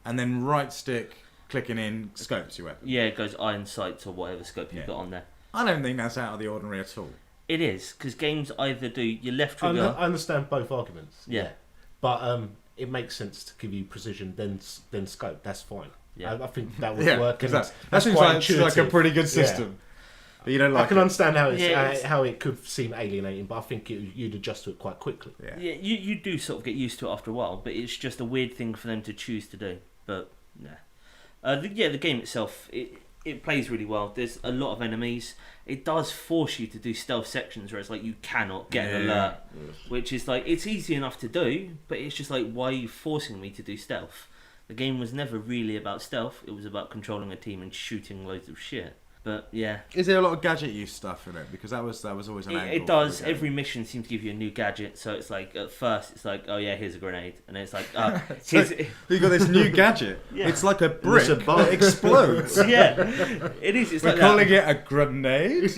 And then right stick clicking in scopes your weapon. yeah, it goes iron sights or whatever scope you've got on there. I don't think that's out of the ordinary at all. It is because games either do your left trigger. I understand both arguments. Yeah. But it makes sense to give you precision, then scope. That's fine. Yeah. I think that would Yeah, work. because And that seems quite like a intuitive. pretty good Yeah. system. But you don't like I can understand how Yeah, how it could seem alienating, but I think you'd adjust to it quite quickly. Yeah. Yeah, you do sort of get used to it after a while, but it's just a weird thing for them to choose to do. But yeah, the game itself it plays really well. There's a lot of enemies. It does force you to do stealth sections where it's like you cannot get an alert, which is like it's easy enough to do, but it's just like why are you forcing me to do stealth? The game was never really about stealth. It was about controlling a team and shooting loads of shit. But yeah, Is there a lot of gadget use stuff in it? Because that was always an angle. it does. for the game. Every mission seems to give you a new gadget. So it's like at first it's like, oh yeah, here's a grenade, and then it's like, here's You got this new gadget. Yeah. It's like a brick a bomb. that explodes. yeah, it is. It's We're like calling that. it a grenade.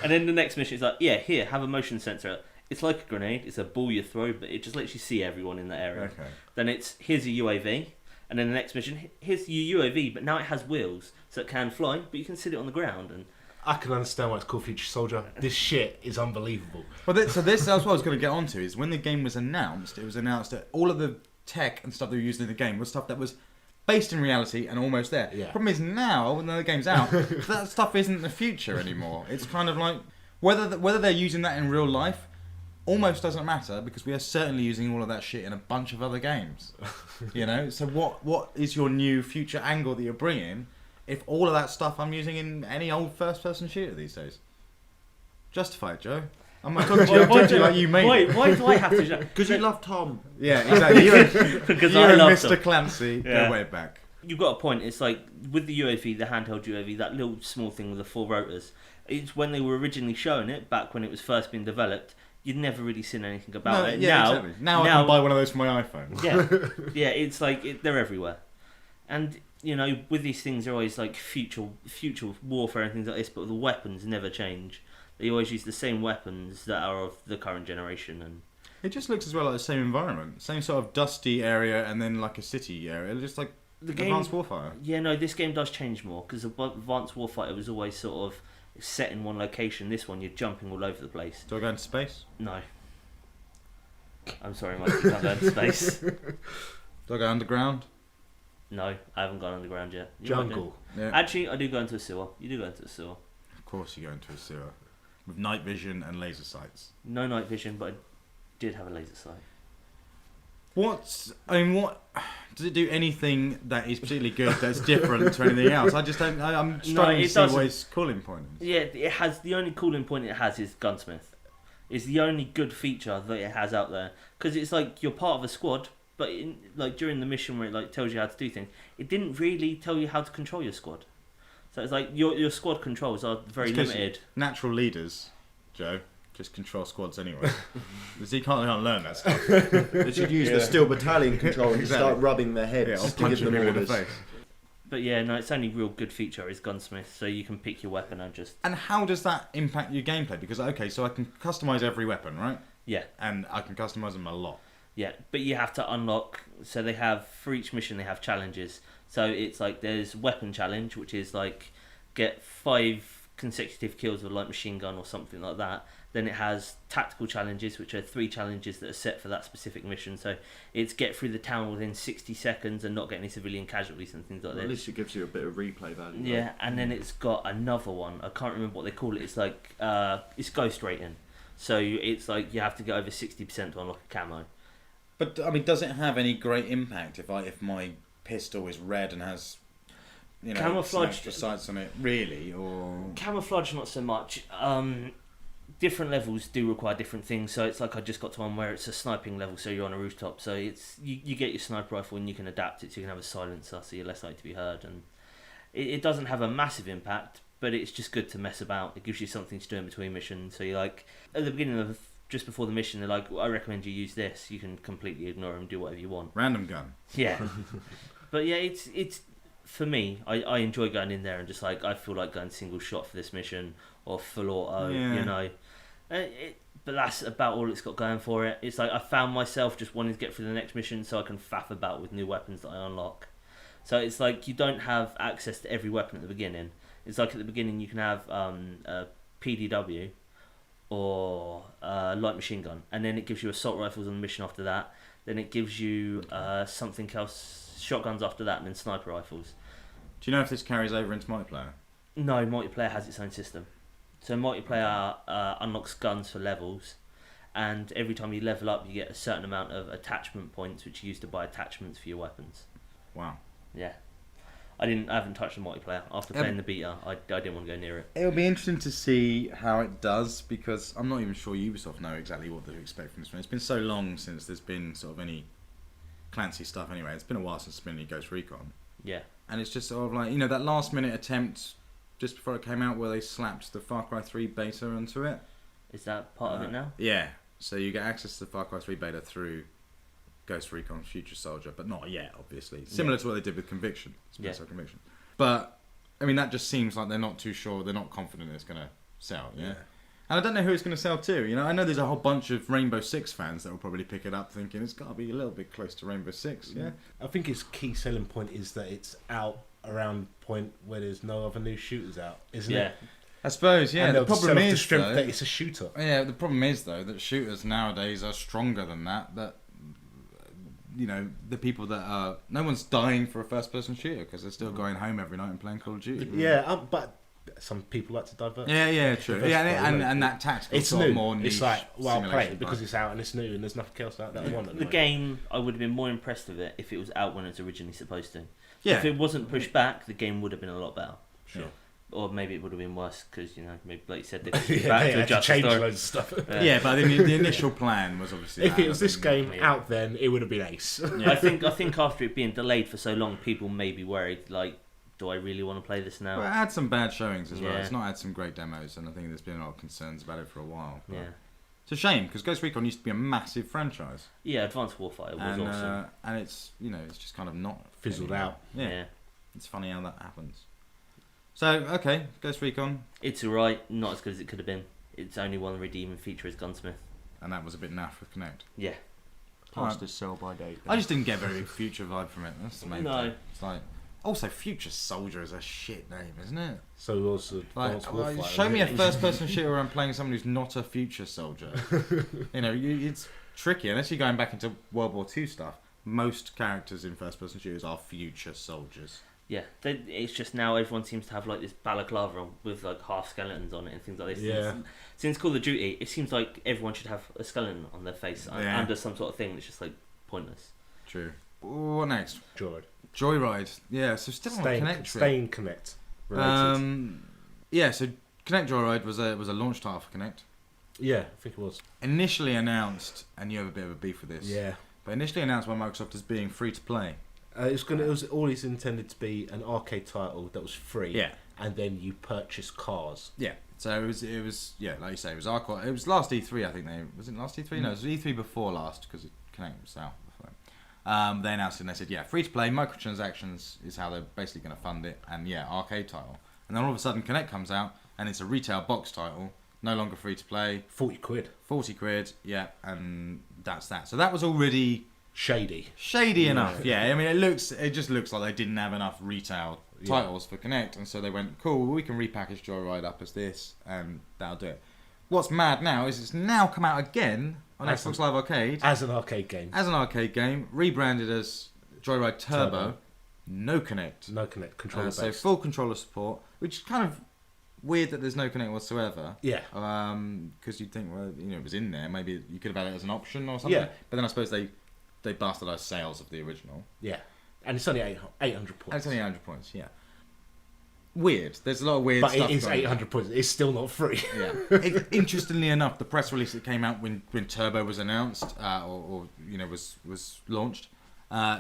And then the next mission is like, yeah, here, have a motion sensor. It's like a grenade. It's a ball you throw, but it just lets you see everyone in that area. Okay. Then it's here's a UAV, and then the next mission, here's your UAV, but now it has wheels, so it can fly, but you can sit it on the ground. And I can understand why it's called Future Soldier. This shit is unbelievable. Well, that's what I was going to get onto. Is when the game was announced, it was announced that all of the tech and stuff they were using in the game was stuff that was based in reality and almost there. Yeah. Problem is now, when the game's out, that stuff isn't the future anymore. It's kind of like whether they're using that in real life almost doesn't matter because we are certainly using all of that shit in a bunch of other games. So what is your new future angle that you're bringing? If all of that stuff I'm using in any old first-person shooter these days, justify it, Joe. I'm not talking to you. I'm talking to you like you made. why do I have to? Because you love Tom. Yeah, exactly. Because You're I love Mr. them. Clancy. Yeah. Go way back. You've got a point. It's like with the UAV, the handheld UAV, that little small thing with the 4 rotors. It's when they were originally showing it, back when it was first being developed, you'd never really seen anything about it. Yeah, now, exactly. Now I can buy one of those for my iPhone. yeah, it's like they're everywhere. And with these things, they're always like future warfare and things like this, but the weapons never change. They always use the same weapons that are of the current generation, and It just looks as well like the same environment, same sort of dusty area, and then like a city area, just like the game. Advanced Warfare. Yeah, no, this game does change more because Advanced Warfighter was always sort of set in one location. This one, you're jumping all over the place. Do I go into space? No, I'm sorry, Mike, you can't go into space. Do I go underground? No, I haven't gone underground yet. You might do. Jungle. Yeah. Actually, I do go into a sewer. You do go into a sewer. Of course, you go into a sewer with night vision and laser sights. No night vision, but I did have a laser sight. What does it do? Anything that is particularly good that's different to anything else? I just don't. I'm struggling it to see doesn't. what its calling point is. Yeah, it has the only cooling point it has is gunsmith. It's the only good feature that it has out there because it's like you're part of a squad, but during the mission where it like tells you how to do things, it didn't really tell you how to control your squad. So it's like your squad controls are very It's 'cause limited. Natural leaders, Joe, just control squads anyway. Because you can't learn that stuff. They should use the Steel Battalion control and Exactly. start rubbing their heads Yeah, or to give punching them people in the orders. face. But yeah, no, its only real good feature is gunsmith, so you can pick your weapon and just And how does that impact your gameplay? Because so I can customize every weapon, right? yeah. And I can customize them a lot. Yeah, but you have to unlock. So they have for each mission they have challenges. So it's like there's weapon challenge, which is like get 5 consecutive kills with a light machine gun or something like that. Then it has tactical challenges, which are 3 challenges that are set for that specific mission. So it's get through the town within 60 seconds and not get any civilian casualties and things like At that. least it gives you a bit of replay value. Yeah, and then it's got another one. I can't remember what they call it. It's like it's ghost rating. So it's like you have to get over 60% to unlock a camo. But I mean, does it have any great impact if my pistol is red and has you know, Camouflage- some extra sights on it, really, or Camouflage, not so much. Different levels do require different things. So it's like I just got to one where it's a sniping level, so you're on a rooftop. So it's you get your sniper rifle and you can adapt it. So you can have a silencer, so you're less likely to be heard. And it doesn't have a massive impact, but it's just good to mess about. It gives you something to do in between missions. So you're like at the beginning of just before the mission, they're like, I recommend you use this. You can completely ignore and do whatever you want. random gun. Yeah, but yeah, it's for me. I enjoy going in there and just like I feel like going single shot for this mission or full auto. Yeah. You know, but that's about all it's got going for it. It's like I found myself just wanting to get through the next mission so I can faff about with new weapons that I unlock. So it's like you don't have access to every weapon at the beginning. It's like at the beginning you can have a PDW or light machine gun, and then it gives you assault rifles on the mission after that. Then it gives you something else, shotguns after that, and then sniper rifles. Do you know if this carries over into multiplayer? No, multiplayer has its own system. So multiplayer unlocks guns for levels, and every time you level up, you get a certain amount of attachment points, which you use to buy attachments for your weapons. Wow. Yeah. I haven't touched the multiplayer. After playing the beta, I didn't want to go near it. It'll be interesting to see how it does, because I'm not even sure Ubisoft know exactly what to expect from this one. It's been so long since there's been sort of any Clancy stuff anyway. It's been a while since there's been any Ghost Recon. Yeah. And it's just sort of like, you know, that last minute attempt just before it came out where they slapped the Far Cry 3 beta onto it. Is that part of it now? Yeah. So you get access to the Far Cry 3 beta through Ghost Recon Future Soldier, but not yet, obviously. Similar to what they did with Conviction. Conviction. But, I mean, that just seems like they're not too sure, they're not confident it's going to sell, yeah? And I don't know who it's going to sell to, you know? I know there's a whole bunch of Rainbow Six fans that will probably pick it up thinking it's got to be a little bit close to Rainbow Six, yeah? I think its key selling point is that it's out around the point where there's no other new shooters out, isn't it? I suppose, yeah. And The problem is, strength though, that it's a shooter. yeah, the problem is, though, that shooters nowadays are stronger than that, you know, the people that are... No one's dying for a first-person shooter because they're still going home every night and playing Call of Duty. Yeah, but some people like to divert. Yeah, true. Yeah, and that tactical it's sort new. of more niche it's like, well, I'll play it simulation because vibe. it's out and it's new and there's nothing else out that I want. at The moment. game, I would have been more impressed with it if it was out when it was originally supposed to. Yeah. If it wasn't pushed back, the game would have been a lot better. Sure. Or maybe it would have been worse because, you know, maybe like you said, they pushed it yeah, back they to had to adjust the change story. loads of stuff. Yeah, but the initial plan was obviously... If it was this game Yeah. out then, it would have been ace. Yeah, I think after it being delayed for so long, people may be worried, like, do I really want to play this now? Well, it had some bad showings as well. Yeah. It's not had some great demos, and I think there's been a lot of concerns about it for a while. But Yeah. it's a shame, because Ghost Recon used to be a massive franchise. Yeah, Advanced Warfighter was awesome. And it's, you know, it's just kind of not... Fizzled anymore. out. Yeah. It's funny how that happens. So, okay, Ghost Recon, It's alright, not as good as it could have been. Its only one redeeming feature is Gunsmith. and that was a bit naff with Connect. Yeah. Past his sell by date. I just didn't get a very big Future vibe from it. That's the main No. thing. It's like... Also, Future Soldier is a shit name, isn't it? So also Advanced Like, Warfighter. show me a first-person shooter where I'm playing someone who's not a Future Soldier. You know, it's tricky. Unless you're going back into World War II stuff, most characters in first-person shooters are Future Soldiers. Yeah, it's just now everyone seems to have like this balaclava on with like half skeletons on it and things like this. Yeah. Since Call of Duty, it seems like everyone should have a skeleton on their face Yeah. under some sort of thing that's just like pointless. True. What next? Joyride. Joyride. Yeah, so still on Connect. Staying Connect. Related. Yeah, so Connect Joyride was a launch title for Connect. Yeah, I think it was. Initially announced, and you have a bit of a beef with this. Yeah. But initially announced by Microsoft as being free to play. It was always intended to be an arcade title that was free. Yeah. And then you purchase cars. Yeah. So it was yeah, like you say, it was Arcade. It was last E3, I think was it last E3? No, it was E3 before last because Connect was out before. They announced it and they said, yeah, free to play, microtransactions is how they're basically going to fund it, and yeah, arcade title. And then all of a sudden Connect comes out and it's a retail box title, no longer free to play. 40 quid. 40 quid, yeah, and that's that. So that was already Shady. enough. Yeah, I mean it just looks like they didn't have enough retail titles for Connect, and so they went, cool, we can repackage Joyride up as this and that'll do it. What's mad now is it's now come out again on Xbox Live Arcade As an arcade game. rebranded as Joyride Turbo. No Connect. No Connect. Controller So based. full controller support, which is kind of weird that there's no Connect whatsoever. Yeah. Because you'd think, well, you know, it was in there. Maybe you could have had it as an option or something. Yeah. But then I suppose they bastardised sales of the original. Yeah. And it's only 800 points. And it's only 100 points, yeah. weird. There's a lot of weird But stuff. it is going on. 800 points. It's still not free. Yeah. Interestingly enough, the press release that came out when Turbo was announced, or was launched,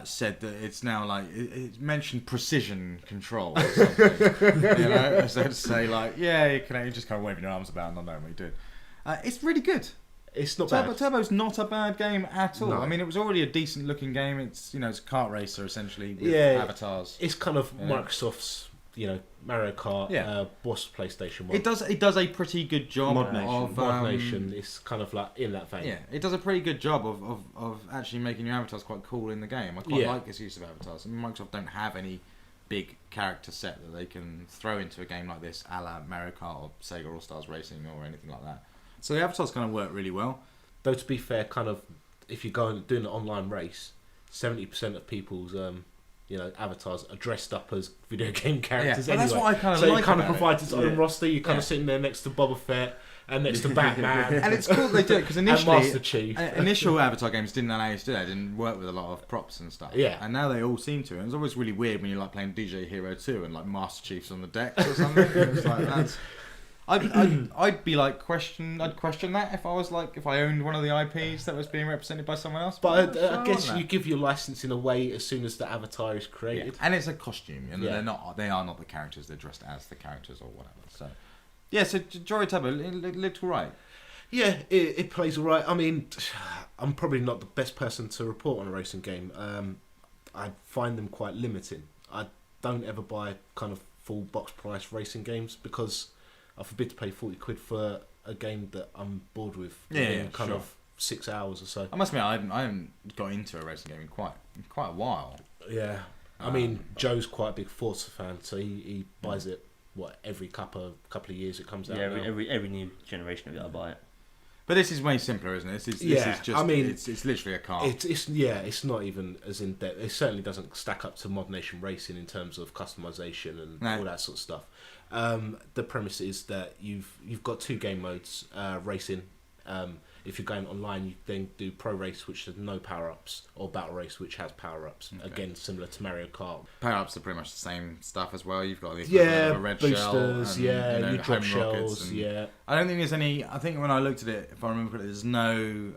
said that it's now like it mentioned precision control or something. So to say like, yeah, you're just kind of waving your arms about and not knowing what you're doing. It's really good. It's not bad. Turbo's not a bad game at all. No. I mean, it was already a decent looking game. It's it's a kart racer essentially with avatars. It's kind of Microsoft's, Mario Kart, boss PlayStation 1. It does a pretty good job Mod Nation. of Mod Nation is kind of like in that vein. Yeah, it does a pretty good job of actually making your avatars quite cool in the game. I quite like its use of avatars. I mean, Microsoft don't have any big character set that they can throw into a game like this, a la Mario Kart or Sega All Stars Racing or anything like that. So the avatars kind of work really well. Though to be fair, kind of, if you go and doing an online race, 70% of people's avatars are dressed up as video game characters anyway. That's what I kind of so like. it kind of about provides its own roster. You're kind of sitting there next to Boba Fett and next to Batman. And it's cool they do it because initially, and Master Chief. Initial Avatar games didn't allow you to do that. It didn't work with a lot of props and stuff. Yeah. And now they all seem to. And it's always really weird when you're like playing DJ Hero 2 and like Master Chief's on the deck or something. It's like that's. I'd be like I'd question that if I owned one of the IPs that was being represented by someone else. But I guess you give your license in a way as soon as the avatar is created. Yeah. And it's a costume, and they are not the characters. They're dressed as the characters or whatever. So so Joyride Turbo, it looked alright. Yeah, it plays alright. I mean, I'm probably not the best person to report on a racing game. I find them quite limiting. I don't ever buy kind of full box price racing games because I forbid to pay 40 quid for a game that I'm bored with within of 6 hours or so. I must admit, I haven't got into a racing game in quite a while. Yeah, I mean, Joe's quite a big Forza fan, so he buys it every couple of years it comes out. Yeah, every new generation of it, I buy it. But this is way simpler, isn't it? This is just. I mean, it's literally a car. It's not even as in depth. It certainly doesn't stack up to Mod Nation Racing in terms of customization and all that sort of stuff. The premise is that you've got two game modes, racing. If you're going online, you then do Pro Race, which has no power-ups, or Battle Race, which has power-ups. Okay. Again, similar to Mario Kart. Power-ups are pretty much the same stuff as well. You've got the equivalent of a red boosters, shell, and, you drop shells, and I don't think there's any. I think when I looked at it, if I remember correctly, there's no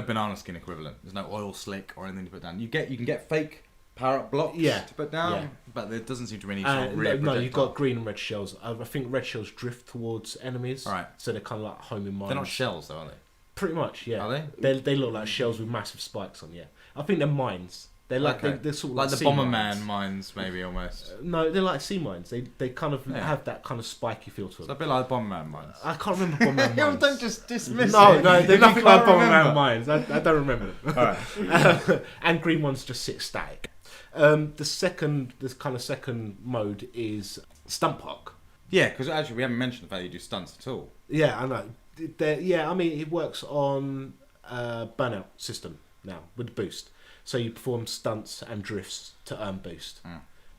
banana skin equivalent. There's no oil slick or anything to put down. You can get fake power-up blocks to put down, but there doesn't seem to be any sort of real no, you've got green and red shells. I think red shells drift towards enemies, right? So they're kind of like homing mines. They're not shells, though, are they? Pretty much, yeah. Are they? They look like shells with massive spikes on. Yeah, I think they're mines. They're like they're sort of like the sea Bomberman mines, maybe almost. No, they're like sea mines. They kind of have that kind of spiky feel to them. It's a bit like Bomberman mines. I can't remember Bomberman mines. Don't just dismiss it. No, they're nothing like Bomberman mines. I don't remember them. All right. And green ones just sit static. This kind of second mode is Stunt Park. Yeah, because actually we haven't mentioned the fact that you do stunts at all. Yeah, I know. I mean, it works on burnout system now with the boost. So you perform stunts and drifts to earn boost.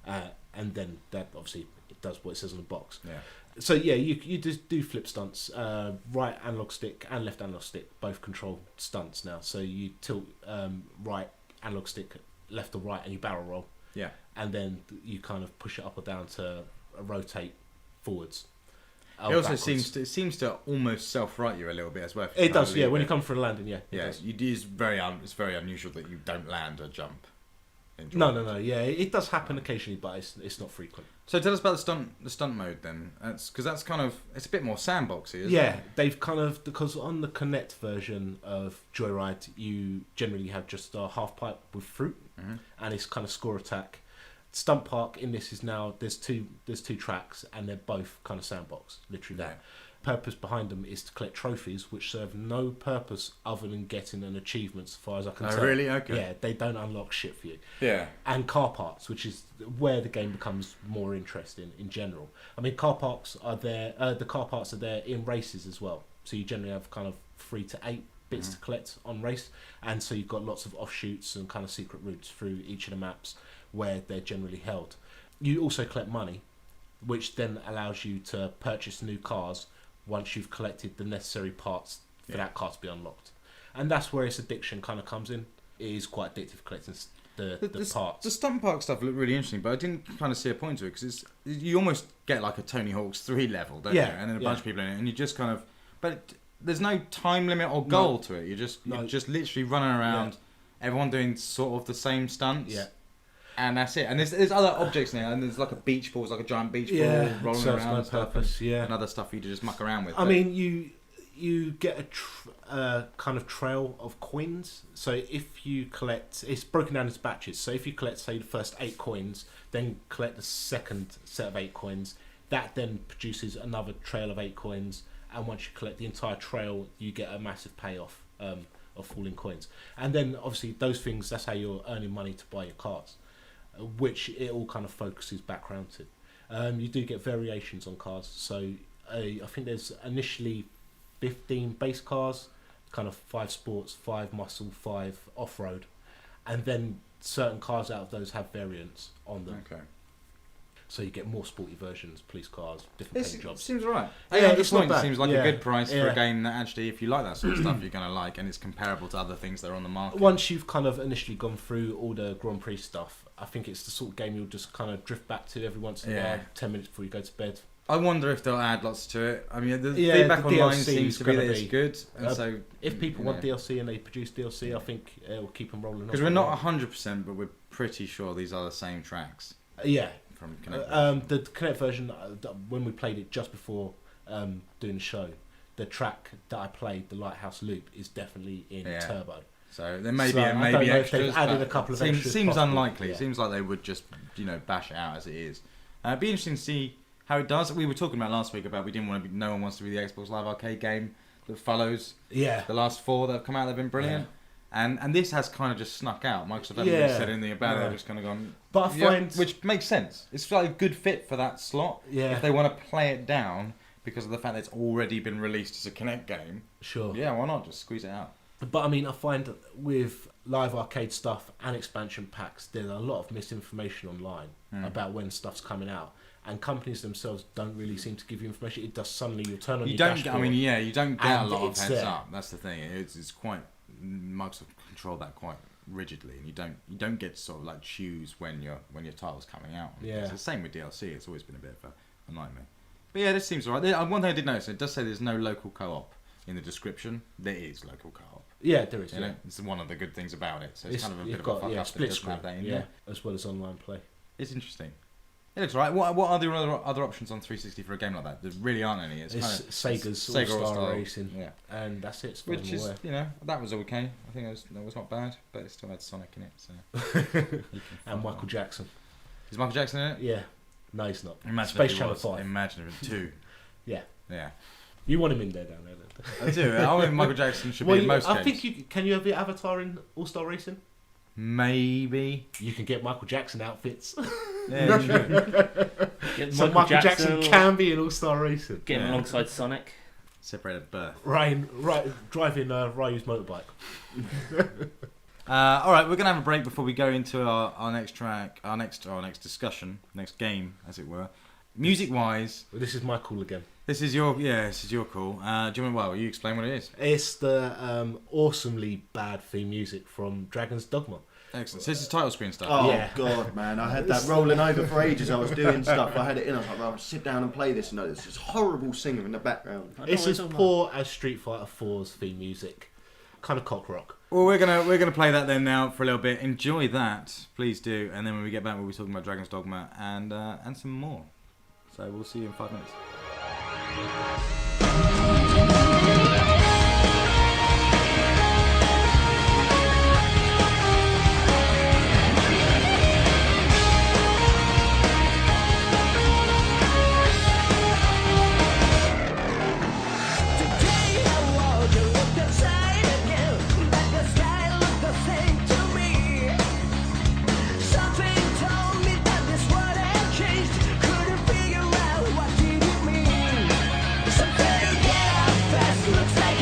And then that obviously it does what it says on the box. Yeah. So yeah, you just do flip stunts. Right analog stick and left analog stick both control stunts now. So you tilt right analog stick left or right and you barrel roll. Yeah. And then you kind of push it up or down to rotate forwards. It also seems to almost self-right you a little bit as well. It does, yeah. When you come for a landing, yeah. Yeah, it's very unusual that you don't land a jump. No. Yeah, it does happen occasionally, but it's not frequent. So tell us about the stunt mode then, because that's kind of it's a bit more sandboxy, isn't it? Yeah, they've kind of because on the Connect version of Joyride, you generally have just a half pipe with fruit, and it's kind of score attack. Stunt Park in this is now there's two tracks and they're both kind of sandbox, literally. Yeah. Purpose behind them is to collect trophies which serve no purpose other than getting an achievement as far as I can tell. Really? Okay. Yeah, they don't unlock shit for you. Yeah. And car parks, which is where the game becomes more interesting in general. I mean, car parks are there. The car parks are there in races as well. So you generally have kind of 3 to 8 bits to collect on race, and so you've got lots of offshoots and kind of secret routes through each of the maps where they're generally held. You also collect money, which then allows you to purchase new cars once you've collected the necessary parts for that car to be unlocked. And that's where its addiction kind of comes in. It is quite addictive collecting the parts. The stunt park stuff looked really interesting, but I didn't kind of see a point to it because you almost get like a Tony Hawk's 3 level, don't you? And then a bunch of people in it, and you just kind of, but there's no time limit or goal to it. You're just literally running around, everyone doing sort of the same stunts. Yeah. And that's it. And there's other objects in there, and there's like a beach ball, it's like a giant beach ball rolling around and stuff, and other stuff for you to just muck around with. I mean, you get a kind of trail of coins. So if you collect, it's broken down into batches. So if you collect, say, the first 8 coins, then collect the second set of 8 coins, that then produces another trail of 8 coins. And once you collect the entire trail, you get a massive payoff of falling coins. And then obviously those things, that's how you're earning money to buy your cars, which it all kind of focuses back around to. You do get variations on cars. So I think there's initially 15 base cars, kind of 5 sports, 5 muscle, 5 off-road, and then certain cars out of those have variants on them. Okay. So you get more sporty versions, police cars, different paint jobs. Seems right. This point seems like a good price for a game that actually, if you like that sort of stuff, you're going to like, and it's comparable to other things that are on the market. Once you've kind of initially gone through all the Grand Prix stuff, I think it's the sort of game you'll just kind of drift back to every once in a while, 10 minutes before you go to bed. I wonder if they'll add lots to it. I mean, the feedback online seems to be that it's good. And so, if people want DLC and they produce DLC, I think it'll keep them rolling. Because we're not 100%, but we're pretty sure these are the same tracks. Yeah. From Kinect. The Kinect version, when we played it just before doing the show, the track that I played, the Lighthouse Loop, is definitely in Turbo. So there may be extras. They've added a couple of extras. Seems unlikely. It seems like they would just bash it out as it is. It'd be interesting to see how it does. We were talking about last week about no one wants to be the Xbox Live Arcade game that follows the last 4 that have come out. They've been brilliant. And this has kind of just snuck out. Microsoft haven't really said anything about it. They've just kind of gone. But I find which makes sense. It's like a good fit for that slot. Yeah. If they want to play it down because of the fact that it's already been released as a Kinect game. Sure. Yeah, why not just squeeze it out? But I mean, I find with Live Arcade stuff and expansion packs, there's a lot of misinformation online about when stuff's coming out. And companies themselves don't really seem to give you information. It does suddenly you turn on your dashboard. I mean, you don't get a lot of heads up. That's the thing. It's quite Microsoft control that quite rigidly, and you don't get to sort of like choose when your title's coming out. It's the same with DLC. It's always been a bit of a nightmare. But yeah, this seems alright. One thing I did notice, it does say there's no local co-op in the description. There is local co-op. Yeah, there is. It's one of the good things about it. So it's kind of a bit of a fuck up split screen. As well as online play. It's interesting. It looks right. What are the other options on 360 for a game like that? There really aren't any. It's kind of Sega's All-Star Racing, and that's it. Which is, that was okay. I think that was not bad, but it still had Sonic in it. So. And Michael Jackson. Is Michael Jackson in it? Yeah. No, he's not. Imagine Space Channel 5. Imagine if it 2. Yeah. Yeah. You want him in there down there? I do. I think Michael Jackson should be in most games. I think can you have your avatar in All-Star Racing? Maybe. You can get Michael Jackson outfits. Yeah, true. So Michael Jackson can be in All-Star Racing. Get him alongside Sonic. Separate at birth. Ryan driving Ryu's motorbike. All right, we're gonna have a break before we go into our next track, our next discussion, next game, as it were. Music-wise, well, this is my call again. This is your call. Do you want? Well, you explain what it is. It's the awesomely bad theme music from Dragon's Dogma. Excellent. So this is title screen stuff. Oh God, man! I had that rolling over for ages. I was doing stuff. I had it in. I was like, I'll sit down and play this. And there's this horrible singer in the background. It's as poor as Street Fighter 4's theme music. Kind of cock rock. Well, we're gonna play that then now for a little bit. Enjoy that, please do. And then when we get back, we'll be talking about Dragon's Dogma and some more. So we'll see you in 5 minutes. Looks like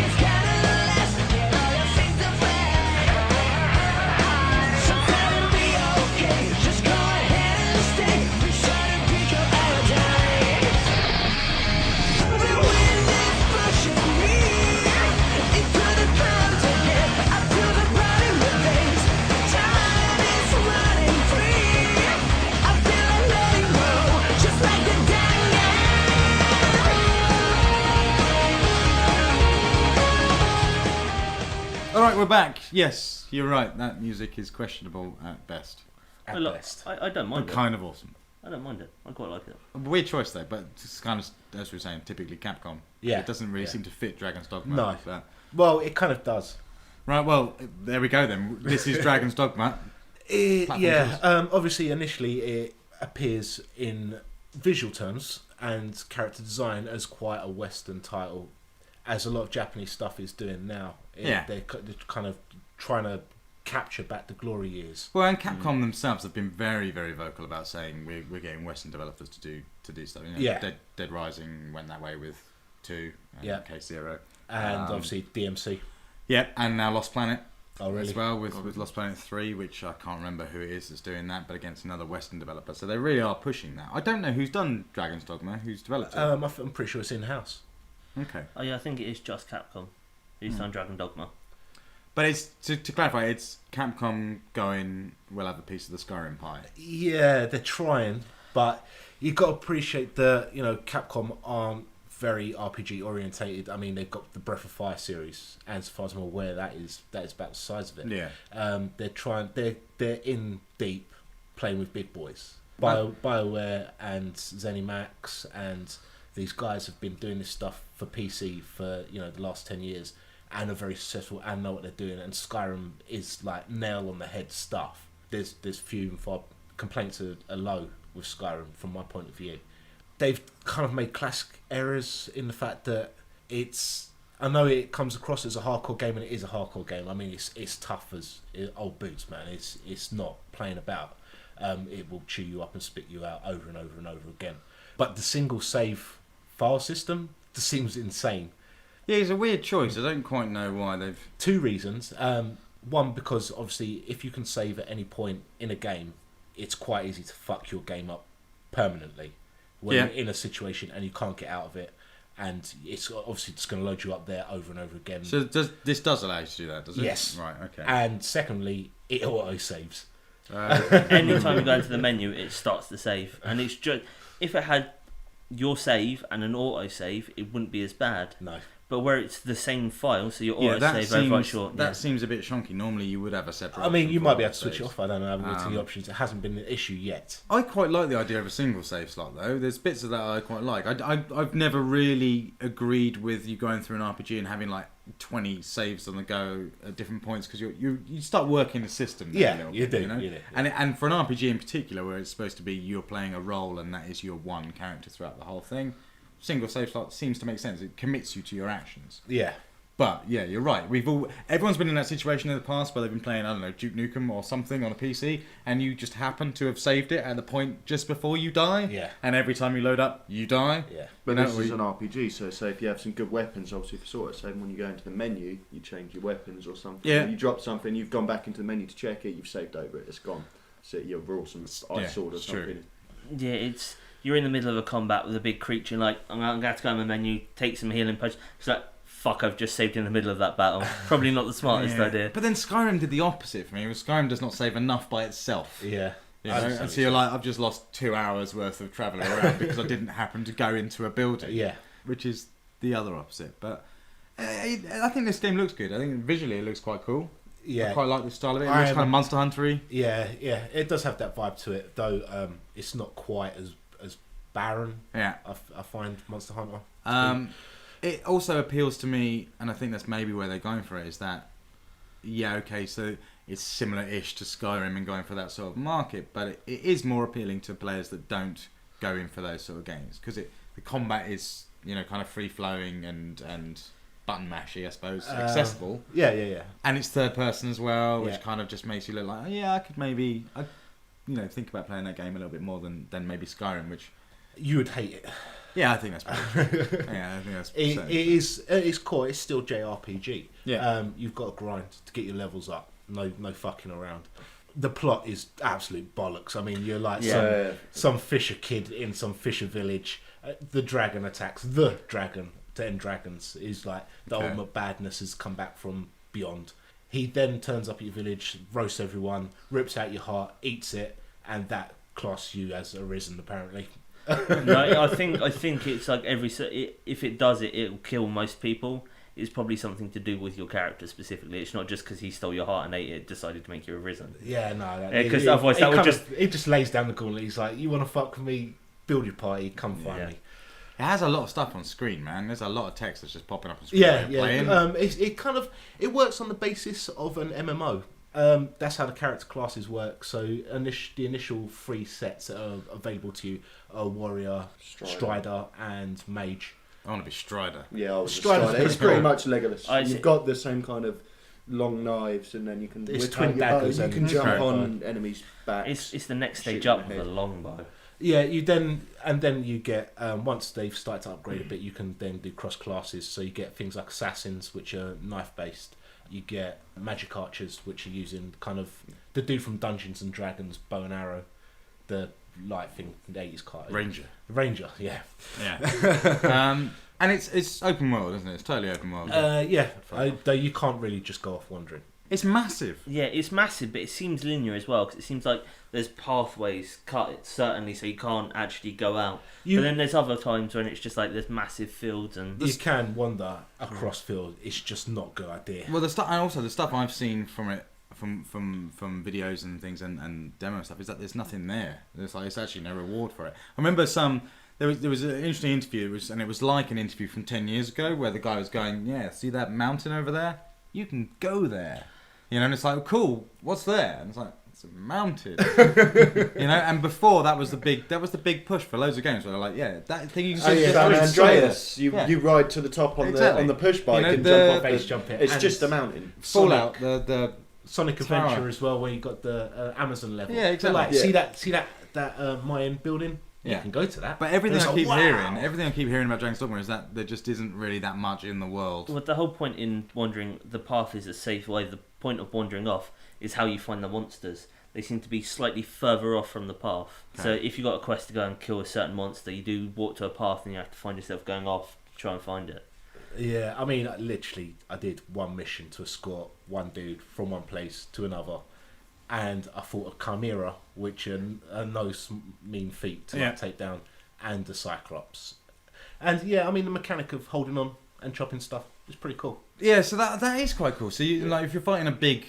we're back. Yes, you're right. That music is questionable at best. At best. I don't mind But it. kind of awesome. I don't mind it. I quite like it. A weird choice though, but it's kind of, as we were saying, typically Capcom. Yeah. It doesn't really seem to fit Dragon's Dogma. No. But... Well, it kind of does. Right, well, there we go then. This is Dragon's Dogma. Obviously, initially it appears in visual terms and character design as quite a Western title, as a lot of Japanese stuff is doing now. They're kind of trying to capture back the glory years. Well, and Capcom themselves have been very, very vocal about saying we're getting Western developers to do stuff. You know, Dead Rising went that way with 2 and Case Zero. And obviously DMC. Yeah, and now Lost Planet. Oh, really? As well with Lost Planet 3, which I can't remember who it is that's doing that, but against another Western developer. So they really are pushing that. I don't know who's done Dragon's Dogma, who's developed it. I'm pretty sure it's in-house. Okay. Oh yeah, I think it is just Capcom who's done Dragon Dogma. But it's to clarify, it's Capcom going, we'll have a piece of the Skyrim pie. Yeah, they're trying, but you've got to appreciate that, Capcom aren't very RPG orientated. I mean, they've got the Breath of Fire series, and as far as I'm aware, that is about the size of it. Yeah. They're in deep, playing with big boys. BioWare and ZeniMax and these guys have been doing this stuff for PC for the last 10 years and are very successful and know what they're doing. And Skyrim is like nail on the head stuff. There's few and far complaints are low with Skyrim from my point of view. They've kind of made classic errors in the fact that I know it comes across as a hardcore game, and it is a hardcore game. I mean, it's tough as old boots, man. It's not playing about. It will chew you up and spit you out over and over and over again. But the single save file system just seems insane. Yeah, it's a weird choice. I don't quite know why they've... 2 reasons. One, because obviously if you can save at any point in a game, it's quite easy to fuck your game up permanently when you're in a situation and you can't get out of it. And it's obviously just going to load you up there over and over again. So this does allow you to do that, does it? Yes. Right, okay. And secondly, it auto-saves. Anytime you go into the menu, it starts the save. And it's just... If it had your save and an auto-save, it wouldn't be as bad. No. But where it's the same file, so your auto-save over quite short. That seems a bit shonky. Normally you would have a separate... I mean, you might be able to saves. switch it off. I don't know. I haven't looked at the options. It hasn't been an issue yet. I quite like the idea of a single save slot, though. There's bits of that I quite like. I've never really agreed with you going through an RPG and having like 20 saves on the go at different points, because you start working the system. Yeah, you do. You know? And for an RPG in particular, where it's supposed to be you're playing a role and that is your one character throughout the whole thing, single save slot seems to make sense. It commits you to your actions. Yeah. But yeah, you're right. Everyone's been in that situation in the past where they've been playing, I don't know, Duke Nukem or something on a PC, and you just happen to have saved it at the point just before you die. Yeah. And every time you load up, you die. Yeah. But this is an RPG, so say if you have some good weapons, obviously for sort of saying when you go into the menu, you change your weapons or something. Yeah. You drop something, you've gone back into the menu to check it, you've saved over it, it's gone. So you're awesome ice sword or something. True. Yeah, you're in the middle of a combat with a big creature, and like, I'm going to have to go in the menu, take some healing potions. It's like, fuck, I've just saved in the middle of that battle. Probably not the smartest idea. But then Skyrim did the opposite for me. Skyrim does not save enough by itself. Yeah. You know? And so you're like, I've just lost 2 hours worth of travelling around because I didn't happen to go into a building. Yeah. Which is the other opposite. But I think this game looks good. I think visually it looks quite cool. Yeah. I quite like the style of it. It looks kind of Monster Hunter-y. Yeah. It does have that vibe to it, though. It's not quite as barren. Yeah. I find Monster Hunter. It also appeals to me, and I think that's maybe where they're going for it, is that, so it's similar-ish to Skyrim and going for that sort of market, but it is more appealing to players that don't go in for those sort of games, because the combat is, kind of free-flowing and button-mashy, I suppose, accessible. Yeah. And it's third-person as well, which Yeah. kind of just makes you look like, I could maybe, think about playing that game a little bit more than maybe Skyrim, which... You would hate it. Yeah, I think that's pretty yeah, I think that's It's core. It's still JRPG. Yeah. You've got to grind to get your levels up. No fucking around. The plot is absolute bollocks. I mean, you're like some fisher kid in some fisher village. The dragon attacks the dragon to end dragons. Is like the ultimate badness has come back from beyond. He then turns up at your village, roasts everyone, rips out your heart, eats it, and that class you as arisen apparently. No, I think it's like if it does it, it'll kill most people. it's probably something to do with your character specifically. It's not just because he stole your heart and ate it, decided to make you a Risen. Yeah, no. Because otherwise that would just... It just lays down the gauntlet. He's like, you want to fuck with me? Build your party, come find me. It has a lot of stuff on screen, man. There's a lot of text that's just popping up on screen. Yeah. It works on the basis of an MMO. That's how the character classes work. So the initial 3 sets that are available to you are Warrior, Strider and Mage. I want to be Strider. Yeah, I was Strider's Strider. It's pretty much Legolas. I You've see. got the same kind of long knives, and then you can It's whip twin out your bow. daggers You and can jump Okay. on enemies' backs. It's the next stage Shoot up in with the a head. longbow. Yeah, then you get once they've started to upgrade a bit, you can then do cross classes. So you get things like assassins, which are knife based. You get magic archers, which are using kind of the dude from Dungeons and Dragons, bow and arrow, the light thing from the 80s cartoon. Ranger, yeah. And it's open world, isn't it? It's totally open world. Though you can't really just go off wandering. It's massive. Yeah, it's massive, but it seems linear as well, because it seems like there's pathways cut, certainly, so you can't actually go out. But then there's other times when it's just like there's massive fields and... You can wander across field. It's just not a good idea. Well, the stuff I've seen from it, from videos and things and demo stuff, is that there's nothing there. It's actually no reward for it. I remember there was an interesting interview, and it was like an interview from 10 years ago where the guy was going, yeah, see that mountain over there? You can go there. And it's like, cool, what's there? And it's like, it's a mountain. And before that was the big push for loads of games where they're like, yeah, that thing you can see. San Andreas. You ride to the top on the push bike and jump off. It's just a mountain. Fallout, the Sonic Adventure as well, where you got the Amazon level. Yeah, exactly. See that Mayan building. Yeah. You can go to that. But everything I keep hearing about Dragon's Dogma is that there just isn't really that much in the world. Well, the whole point in wandering the path is a safe way. The point of wandering off is how you find the monsters. They seem to be slightly further off from the path. Okay. So if you've got a quest to go and kill a certain monster, you do walk to a path and you have to find yourself going off to try and find it. Yeah, I mean, literally, I did one mission to escort one dude from one place to another. And I fought a Chimera, which are no mean feat to take down, and the Cyclops. And yeah, I mean, the mechanic of holding on and chopping stuff is pretty cool. Yeah, so that is quite cool. So you if you're fighting a big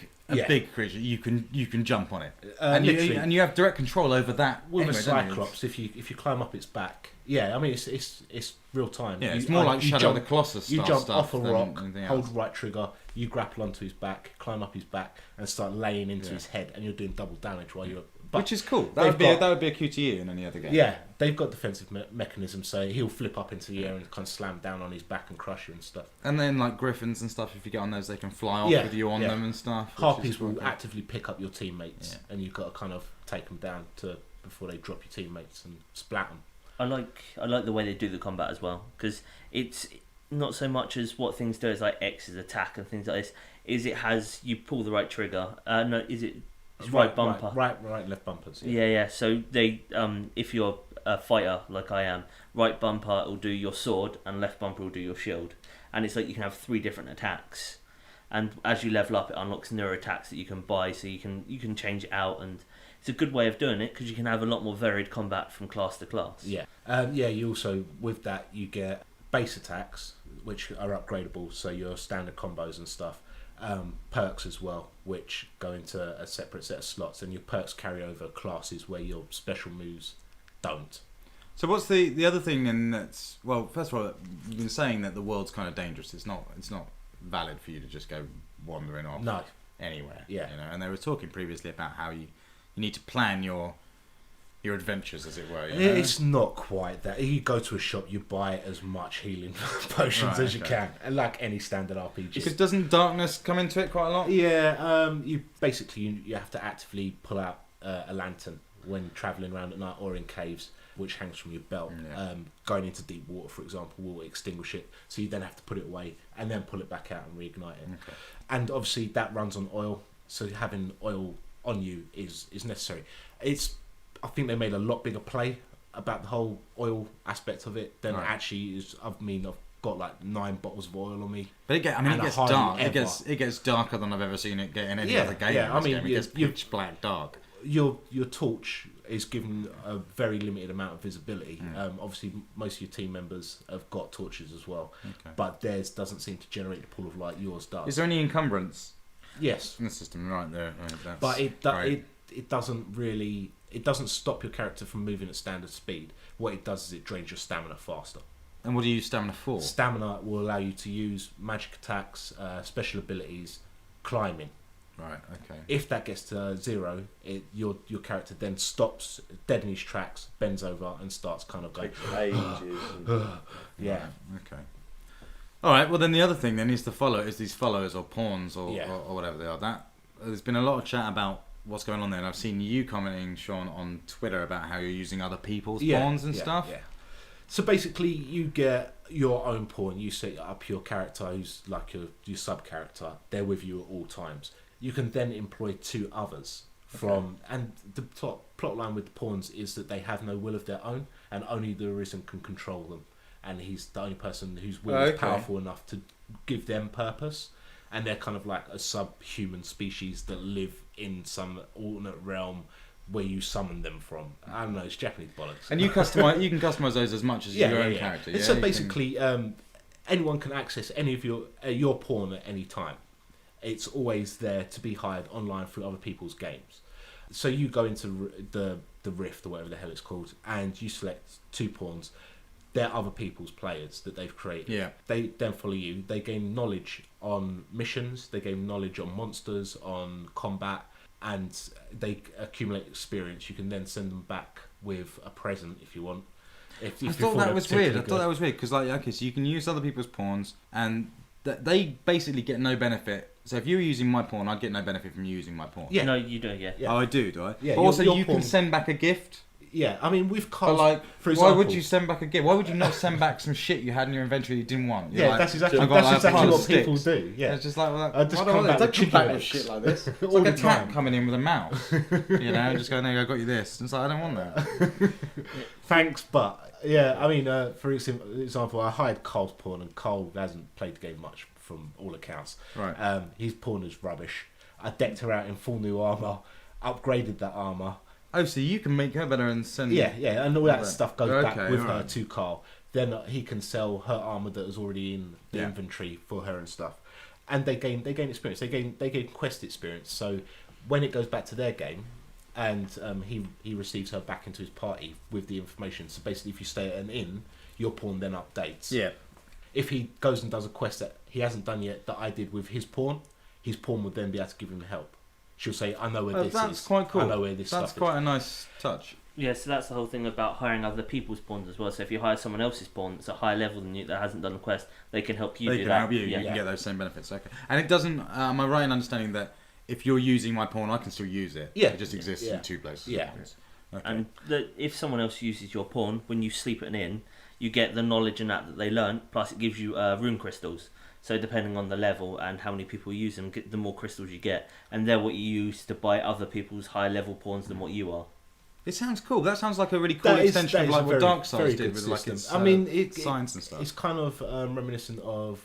creature, you can jump on it, and you have direct control over that. With a Cyclops, if you climb up its back, I mean it's real time. Yeah, it's more like Shadow of the Colossus. You jump off a rock, hold else. right trigger, you grapple onto his back, climb up his back, and start laying into his head, and you're doing double damage while you're. Which is cool. That would be a QTE in any other game. Yeah, they've got defensive mechanisms, so he'll flip up into the air and kind of slam down on his back and crush you and stuff. And then like griffins and stuff, if you get on those, they can fly off with you on them and stuff. Harpies will actively pick up your teammates, and you've got to kind of take them down before they drop your teammates and splat them. I like the way they do the combat as well, because it's not so much as what things do as like X's attack and things like this. Is it has you pull the right trigger? It's right bumper. Right, left bumpers. Yeah. So they, if you're a fighter like I am, right bumper will do your sword and left bumper will do your shield. And it's like you can have 3 different attacks. And as you level up, it unlocks newer attacks that you can buy, so you can change it out. And it's a good way of doing it because you can have a lot more varied combat from class to class. Yeah. You also with that you get base attacks which are upgradable, so your standard combos and stuff. Perks as well, which go into a separate set of slots, and your perks carry over classes where your special moves don't. So what's the other thing then that's... Well, first of all, you've been saying that the world's kind of dangerous. It's not valid for you to just go wandering off anywhere. Yeah. And they were talking previously about how you need to plan your adventures, as it were. It's not quite that. You go to a shop, you buy as much healing potions as you can, and like any standard RPG. Because doesn't darkness come into it quite a lot? Yeah, you basically you have to actively pull out a lantern when travelling around at night or in caves, which hangs from your belt. Yeah. Going into deep water, for example, will extinguish it, so you then have to put it away and then pull it back out and reignite it. Okay. And obviously that runs on oil, so having oil on you is necessary. I think they made a lot bigger play about the whole oil aspect of it than actually is. I've got like 9 bottles of oil on me. But it gets dark. It gets darker than I've ever seen it get in any other game. Yeah, it gets pitch black dark. your torch is given a very limited amount of visibility. Obviously, most of your team members have got torches as well, but theirs doesn't seem to generate the pool of light. Yours does. Is there any encumbrance? Yes, in the system, right there. Right, but it doesn't really. It doesn't stop your character from moving at standard speed. What it does is it drains your stamina faster. And what do you use stamina for? Stamina will allow you to use magic attacks, special abilities, climbing. Right, okay. If that gets to 0, your character then stops dead in his tracks, bends over, and starts kind of going. Takes ages. Yeah. Right, okay. All right. Well, then the other thing then is these followers or pawns or whatever they are. That there's been a lot of chat about what's going on there, and I've seen you commenting, Shaun, on Twitter about how you're using other people's pawns and stuff. Yeah. So basically, you get your own pawn. You set up your character, who's like your sub character. They're with you at all times. You can then employ 2 others and the plot line with the pawns is that they have no will of their own, and only the Arisen can control them. And he's the only person whose will is powerful enough to give them purpose. And they're kind of like a subhuman species that live in some alternate realm where you summon them from. I don't know, it's Japanese bollocks. And you can customize those as much as your own character. Yeah? So basically, anyone can access any of your pawn at any time. It's always there to be hired online through other people's games. So you go into the Rift or whatever the hell it's called, and you select 2 pawns. They're other people's players that they've created. Yeah. They then follow you. They gain knowledge on missions. They gain knowledge on monsters, on combat, and they accumulate experience. You can then send them back with a present if you want. If I thought that was weird. I thought that was weird because, so you can use other people's pawns, and they basically get no benefit. So if you were using my pawn, I'd get no benefit from you using my pawn. Yeah. No, you do. Yeah. Oh, I do I? Yeah. But also, your you pawn... can send back a gift. Yeah, I mean, we've But cast... for example, why would you send back a gift? Why would you not send back some shit you had in your inventory you didn't want? You're that's exactly I've what sticks. people do. Yeah, it's just like, don't come back with shit like this. It's all like the a cat time. coming in with a mouse. Just going, there, I got you this. And it's like, I don't want that. Thanks, but yeah, I mean, for example, I hired Carl's pawn, and Carl hasn't played the game much from all accounts. Right. His pawn is rubbish. I decked her out in full new armour, upgraded that armour. Oh, so you can make her better and send... Yeah, and all that stuff goes back with her right. to Carl. Then he can sell her armour that was already in the inventory for her and stuff. And they gain experience. They gain quest experience. So when it goes back to their game, and he receives her back into his party with the information. So basically, if you stay at an inn, your pawn then updates. Yeah. If he goes and does a quest that he hasn't done yet that I did with his pawn would then be able to give him help. She'll say, I know where this is. That's quite cool. I know where this stuff is. That's quite a nice touch. Yeah, so that's the whole thing about hiring other people's pawns as well. So if you hire someone else's pawn that's a higher level than you that hasn't done the quest, they can help you do that. They can help you. Yeah. You can get those same benefits. Okay. And it doesn't... am I right in understanding that if you're using my pawn, I can still use it? Yeah. It just exists in 2 places. Yeah. Okay. And if someone else uses your pawn, when you sleep at an inn, you get the knowledge and that they learned, plus it gives you rune crystals. So depending on the level and how many people use them, the more crystals you get. And they're what you use to buy other people's higher level pawns than what you are. It sounds cool. That sounds like a really cool extension of like what Dark Souls did with like its science and stuff. It's kind of reminiscent of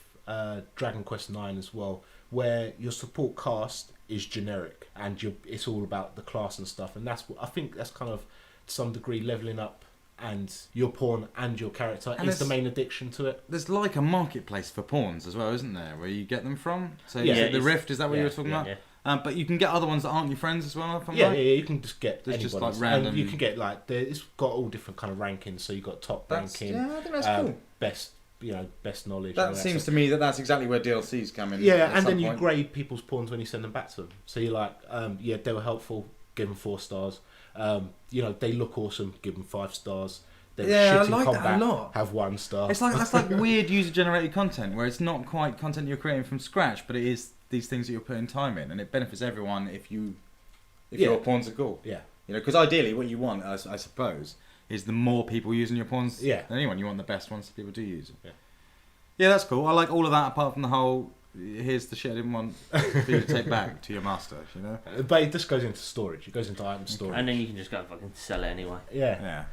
Dragon Quest IX as well, where your support cast is generic and it's all about the class and stuff. And I think that's kind of to some degree leveling up. And your pawn and your character is the main addiction to it. There's like a marketplace for pawns as well, isn't there? Where you get them from. So the Rift, is that what you were talking about? Yeah. But you can get other ones that aren't your friends as well. If I'm right? You can just get. There's anybody's. just like random. And you can get it's got all different kind of rankings. So you got top ranking. Yeah, I think that's cool. Best knowledge. That seems to me that's exactly where DLCs come in. Yeah, and then you grade people's pawns when you send them back to them. So you're like, they were helpful. Give them 4 stars. They look awesome. Give them 5 stars. I like that a lot. Have 1 star. It's like that's like weird user-generated content where it's not quite content you're creating from scratch, but it is these things that you're putting time in, and it benefits everyone if your pawns are cool. Yeah. Because ideally, what you want, I suppose, is the more people using your pawns than anyone. You want the best ones so people do use them. Yeah, that's cool. I like all of that apart from the whole. Here's the shit I didn't want for you to take back to your master, But it just goes into storage. It goes into item storage. And then you can just go and fucking sell it anyway. Yeah.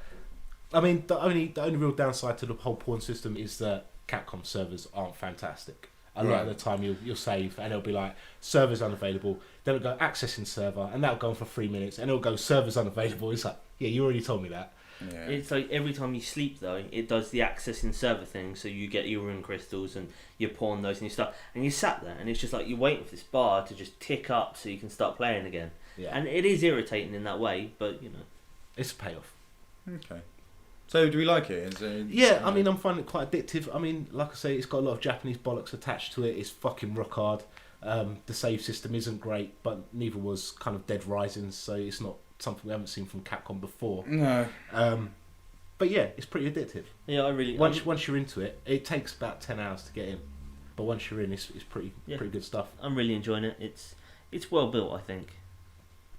I mean, the only real downside to the whole pawn system is that Capcom servers aren't fantastic. a lot of the time you'll save and it'll be like servers unavailable. Then it'll go accessing server, and that'll go on for 3 minutes, and it'll go servers unavailable. It's like, yeah, you already told me that. Yeah. It's like every time you sleep though, it does the accessing server thing, so you get your rune crystals and you pawn those and you stuff, and you sat there and it's just like you're waiting for this bar to just tick up so you can start playing again. Yeah, And it is irritating in that way, but you know, it's a payoff. Okay. So do we like it? Yeah, I mean, I'm finding it quite addictive. I mean, like I say, it's got a lot of Japanese bollocks attached to it. It's fucking rock hard. The save system isn't great, but neither was kind of Dead Rising, so it's not something we haven't seen from Capcom before. No. But yeah, it's pretty addictive. yeah, I really Once you're into it, it takes about 10 hours to get in, but once you're in, it's pretty good stuff. I'm really enjoying it. It's well built, I think.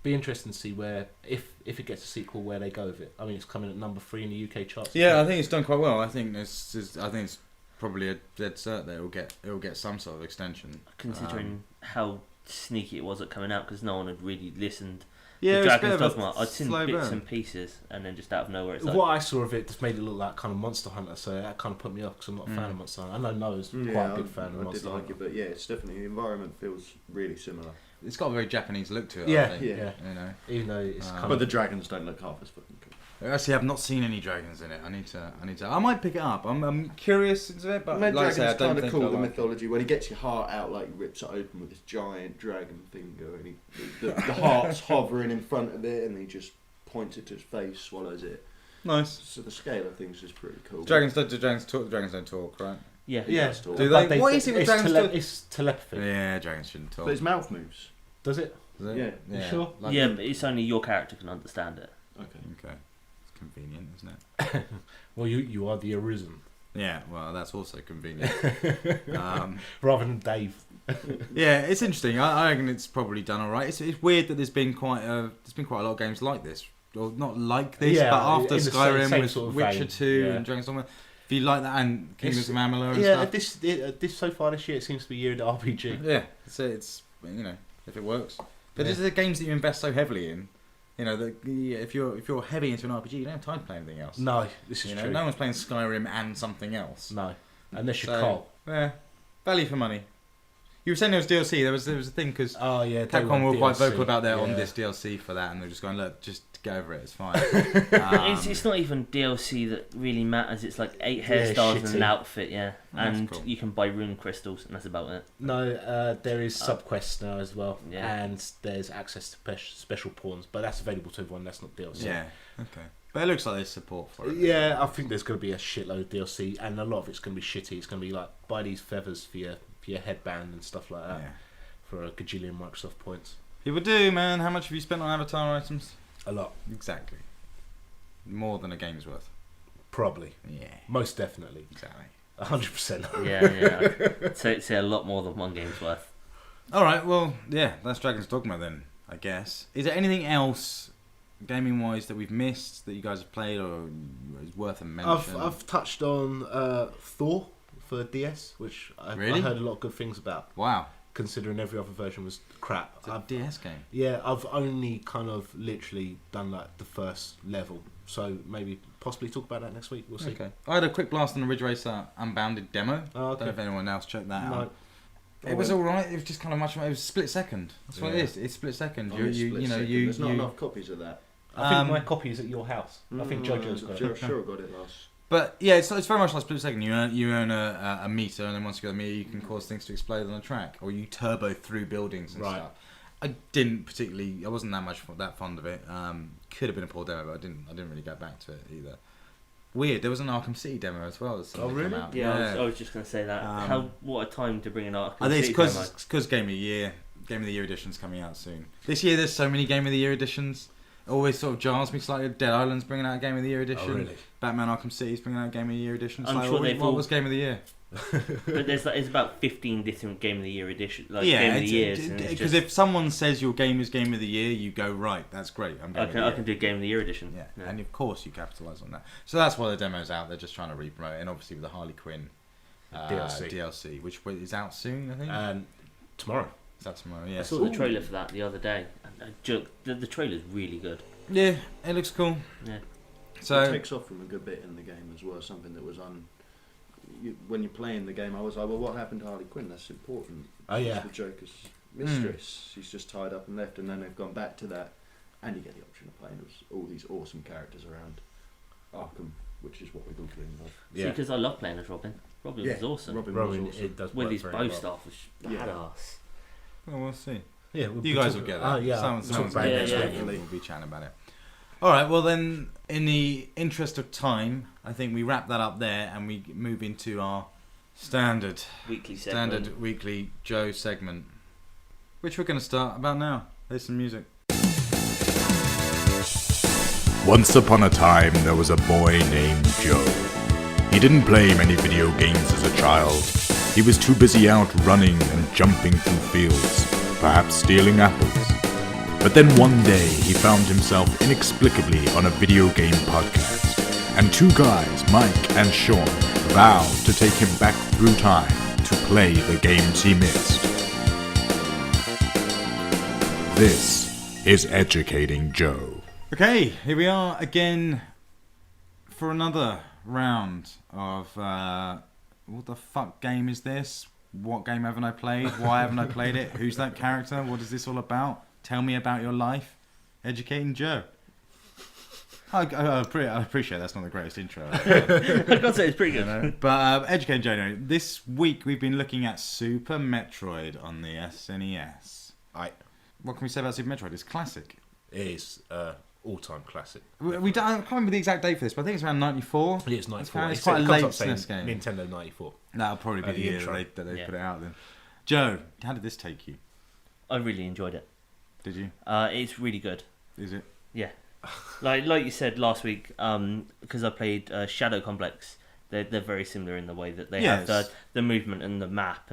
Be interesting to see where if it gets a sequel, where they go with it. I mean, it's coming at number 3 in the UK charts. Yeah, I think it's done quite well. I think it's probably a dead cert that it'll get some sort of extension. Considering how sneaky it was at coming out, because no one had really listened. Yeah, to it's a Dragon's bit of a Dogma, I'd seen slow bits burn. and pieces, and then just out of nowhere, it's like, What I saw of it just made it look like kind of Monster Hunter, so that kind of put me off because I'm not a fan of Monster Hunter. I know Noah's quite a big fan of I Monster did like Hunter. it, but yeah, it's definitely the environment feels really similar. It's got a very Japanese look to it. Yeah, I think, yeah. You know. Even though it's kind But of the dragons don't look half as fucking cool. Actually, I've not seen any dragons in it. I need to. I might pick it up. I'm curious into it, but Red like I say, I Dragon's don't kind of think cool. I The like. mythology when he gets your heart out, like rips it open with this giant dragon finger, and the heart's hovering in front of it, and he just points it to his face, swallows it. Nice. So the scale of things is pretty cool. Dragons talk. The dragons don't talk, right? yeah. yeah. Yes, Do But they? What is it with dragons? It's telepathy. Yeah, dragons shouldn't talk. But his mouth moves. Does it? Is it? Yeah. You sure? Like- Yeah, but it's only your character can understand it. Okay. Okay. It's convenient, isn't it? Well, you are the Arisen Yeah. Well, that's also convenient. rather than Dave. Yeah, it's interesting. I reckon it's probably done all right. It's weird that there's been quite a lot of games like this, or not like this, Yeah, but after in the Skyrim same with sort of Witcher vein, 2 yeah. and Dragon's Dogma. If you like that and Kingdoms of Amalur and Yeah, stuff. this so far this year it seems to be year of the RPG. Yeah, it's you know, if it works. But Yeah. these are the games that you invest so heavily in. You know, that if you're heavy into an RPG, you don't have time to play anything else. No, this is You know, true. no one's playing Skyrim and something else. No, unless you're So, Cole. Yeah, value for money. You were saying there was DLC. There was a thing because Oh yeah, they Capcom want were quite DLC. vocal about their on Yeah. this DLC for that, and they're just going, look, just get over it, it's fine. It's not even DLC that really matters. It's like 8 Yeah, hairstyles and shitty. an outfit, yeah. That's And cool. you can buy rune crystals, and that's about it. No, there is subquests now as well, Yeah. and there's access to special pawns, but that's available to everyone. That's not DLC. Yeah, okay. But it looks like there's support for it. Yeah, I think there's going to be a shitload of DLC, and a lot of it's going to be shitty. It's going to be like buy these feathers for your headband and stuff like that Yeah. for a gajillion Microsoft points. People do, man. How much have you spent on avatar items? A lot, Exactly. More than a game's worth. probably, Yeah, most definitely, exactly. 100%. Yeah. I'd say a lot more than one game's worth. All right, well, yeah, that's Dragon's Dogma then, I guess. Is there anything else, gaming-wise, that we've missed that you guys have played or is worth a mention? I've touched on Thor for DS, which I Really? heard a lot of good things about, Wow, considering every other version was crap. it's a DS game. Yeah, I've only kind of literally done like the first level, so maybe possibly talk about that next week. We'll see. Okay. I had a quick blast on the Ridge Racer Unbounded demo. Oh, I don't know if anyone else checked that No. out. It was alright. It was just kind of much. It was split second. That's what it Yeah. is. It's split second. On this split second, there's not you. enough copies of that. I think Um, my copy is at your house. I think JoJo's got it. Sure, got it last. But yeah, it's very much like split second. You own a meter, and then once you get a meter, you can cause things to explode on a track, or you turbo through buildings and Right. stuff. I wasn't that fond of it. Could have been a poor demo, but I didn't really get back to it either. Weird. There was an Arkham City demo as well. That's Oh, really? come out. Yeah, I was just going to say that. What a time to bring an Arkham I think City it's demo. because Game of the Year edition's coming out soon. This year there's so many Game of the Year editions. It always sort of jars me slightly. Dead Island's bringing out a Game of the Year edition. Oh, really? Batman Arkham City's bringing out a Game of the Year edition. It's I'm like, sure what, they've what all- was Game of the Year? But there's about 15 different Game of the Year edition, like Yeah, Game of the Years. and it's because just- if someone says your game is Game of the Year, you go, right, that's great. I'm Game I of can the I Year. can do Game of the Year edition. Yeah, and of course you capitalise on that. So that's why the demo's out. They're just trying to re-promote it, and obviously with the Harley Quinn DLC, which is out soon, I think. Tomorrow. Is that tomorrow? Yeah. I saw the trailer for that the other day. And the trailer's really good. Yeah, it looks cool. Yeah. So It takes off from a good bit in the game as well. Something that was when you're playing the game, I was like, well, what happened to Harley Quinn? That's important. Oh, yeah. She's the Joker's mistress. She's just tied up and left, and then they've gone back to that, and you get the option of playing with all these awesome characters around Arkham, which is what we've all been love. See, because I love playing as Robin. Robin was awesome. Robin was was awesome. It does With work his very bow well. staff was badass. Well, we'll see. Yeah, You guys will get that. Yeah, Someone's talk going about to it yeah, next yeah. week. We'll be chatting about it. All right, well then, in the interest of time, I think we wrap that up there and we move into our standard weekly Joe segment, which we're going to start about now. There's some music. Once upon a time, there was a boy named Joe. He didn't play many video games as a child. He was too busy out running and jumping through fields, perhaps stealing apples. But then one day, he found himself inexplicably on a video game podcast, and two guys, Mike and Shaun, vowed to take him back through time to play the games he missed. This is Educating Joe. Okay, here we are again for another round of what the fuck game is this? What game haven't I played? Why haven't I played it? Who's that character? What is this all about? Tell me about your life. Educating Joe. I appreciate that's not the greatest intro. I've got to say, it's pretty good. You know? But Educating Joe, anyway, this week we've been looking at Super Metroid on the SNES. What can we say about Super Metroid? It's classic. It is all-time classic. We don't, I can't remember the exact date for this, but I think it's around 94. It is 94. It's quite a It late comes up SNES game. saying Nintendo 94. That'll probably be the year intro. that they put it out then. Joe, how did this take you? I really enjoyed it. Did you? It's really good. Is it? Yeah. Like you said last week, because I played Shadow Complex, they're very similar in the way that they have the movement and the map,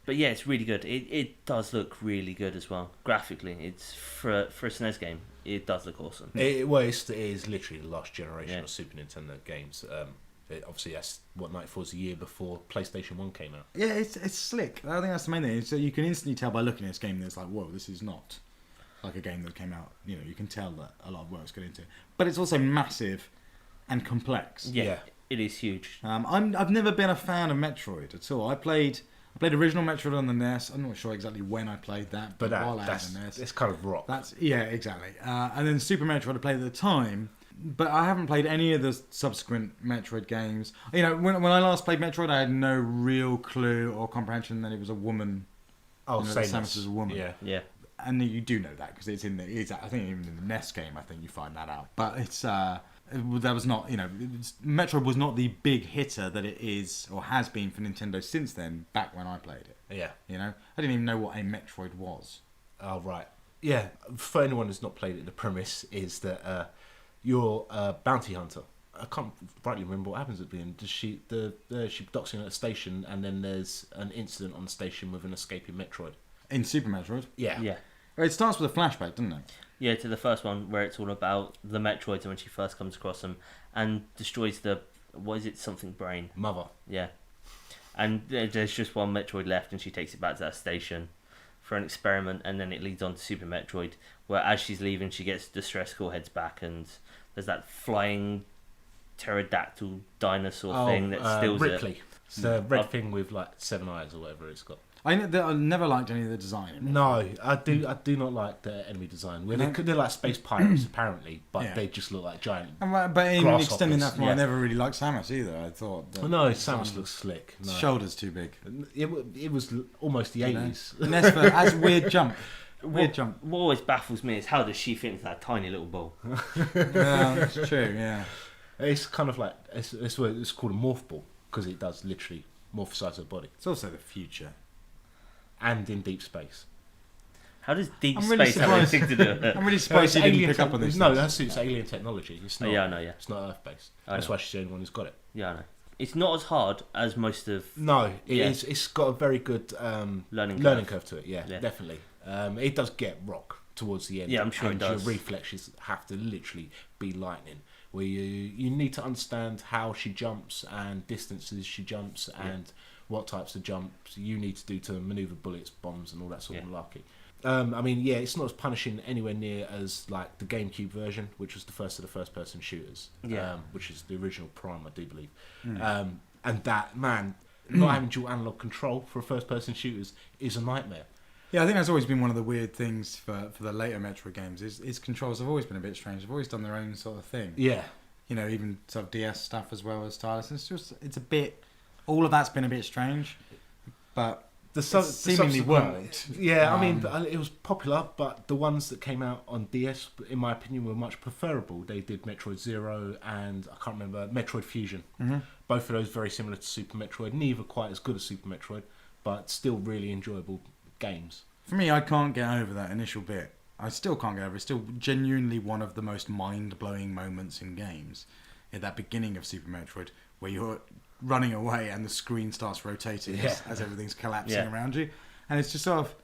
but yeah, it's really good. It does look really good as well graphically. It's for a SNES game. It does look awesome. It is literally the last generation of Super Nintendo games. Obviously, that's what 94 was the year before PlayStation 1 came out. Yeah, it's slick. I think that's the main thing. So you can instantly tell by looking at this game that it's like, whoa, this is not like a game that came out. You know, you can tell that a lot of work's gone into it. But it's also massive and complex. Yeah. It is huge. I've never been a fan of Metroid at all. I played original Metroid on the NES. I'm not sure exactly when I played that, but while I had the NES, it's kind of rock. Exactly. And then Super Metroid I played at the time, but I haven't played any of the subsequent Metroid games. You know, when I last played Metroid, I had no real clue or comprehension that it was a woman. Oh, you know, Samus is a woman. Yeah. And you do know that because it's in the. I think even in the NES game, I think you find that out. But it's that was not, you know, Metroid was not the big hitter that it is or has been for Nintendo since then. Back when I played it, Yeah. you know, I didn't even know what a Metroid was. Oh, right. Yeah. For anyone who's not played it, the premise is that you're a bounty hunter. I can't rightly remember what happens at the end. She docks in at a station, and then there's an incident on the station with an escaping Metroid. In Super Metroid, Yeah. Yeah. it starts with a flashback, doesn't it? Yeah, to the first one where it's all about the Metroids and when she first comes across them and destroys something brain. Mother. Yeah. And there's just one Metroid left and she takes it back to that station for an experiment, and then it leads on to Super Metroid where as she's leaving she gets distress call, heads back, and there's that flying pterodactyl dinosaur thing that steals Ripley. it. It's the red thing with like 7 eyes or whatever it's got. I never liked any of the design. No, I do not like the enemy design. They're like space pirates apparently, but they just look like giant. But even grasshoppers. Extending that from, I Yeah. never really liked Samus either. I thought. Oh, no, Samus looks slick. No. Shoulders too big. It was almost the 80s. NES has a weird jump. Weird jump. What always baffles me is how does she fit into that tiny little ball? Yeah, that's true. Yeah. It's kind of like it's called a morph ball because it does literally morph the size of the body, It's also the future. and in deep space. How does deep I'm really space have surprised. anything to do with it? I'm really surprised you didn't pick up on this. No, it's alien technology. It's not. Yeah, I know, yeah. It's not Earth based. I That's know. why she's the only one who's got it. Yeah, I know. It's not as hard as most of No, Yeah. it's got a very good learning curve to it. Yeah, Yeah. definitely. It does get rock towards the end. Yeah, I'm sure it and does. Your reflexes have to literally be lightning. Where you need to understand how she jumps and distances she jumps and what types of jumps you need to do to maneuver bullets, bombs, and all that sort of malarkey. I mean, yeah, it's not as punishing anywhere near as like the GameCube version, which was the first of the first-person shooters. Yeah. Which is the original Prime, I do believe. And that, man, not having dual analog control for first-person shooters is a nightmare. Yeah, I think that's always been one of the weird things for the later Metroid games. Is controls have always been a bit strange. They've always done their own sort of thing. Yeah. You know, even sort of DS stuff as well as stylus. It's a bit. All of that's been a bit strange, but it seemingly worked. Yeah, I mean, it was popular, but the ones that came out on DS, in my opinion, were much preferable. They did Metroid Zero and I can't remember Metroid Fusion. Mm-hmm. Both of those very similar to Super Metroid. Neither quite as good as Super Metroid, but still really enjoyable games. For me, I can't get over that initial bit. I still can't get over it. It's still genuinely one of the most mind-blowing moments in games. At that beginning of Super Metroid, where you're running away and the screen starts rotating as everything's collapsing around you. And it's just sort of...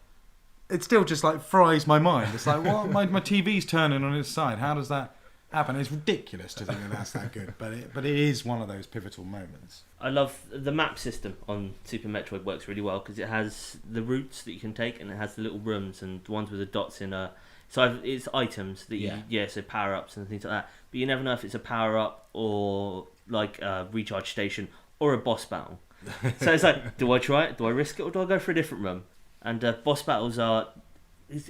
It still just like fries my mind. It's like, well, my TV's turning on its side. How does that happen? It's ridiculous to think that that's that good. But it is one of those pivotal moments. I love the map system on Super Metroid. Works really well because it has the routes that you can take and it has the little rooms and the ones with the dots in so it's items that so power ups and things like that. But you never know if it's a power up or like a recharge station or a boss battle. So it's like, do I try it? Do I risk it or do I go for a different room? And boss battles are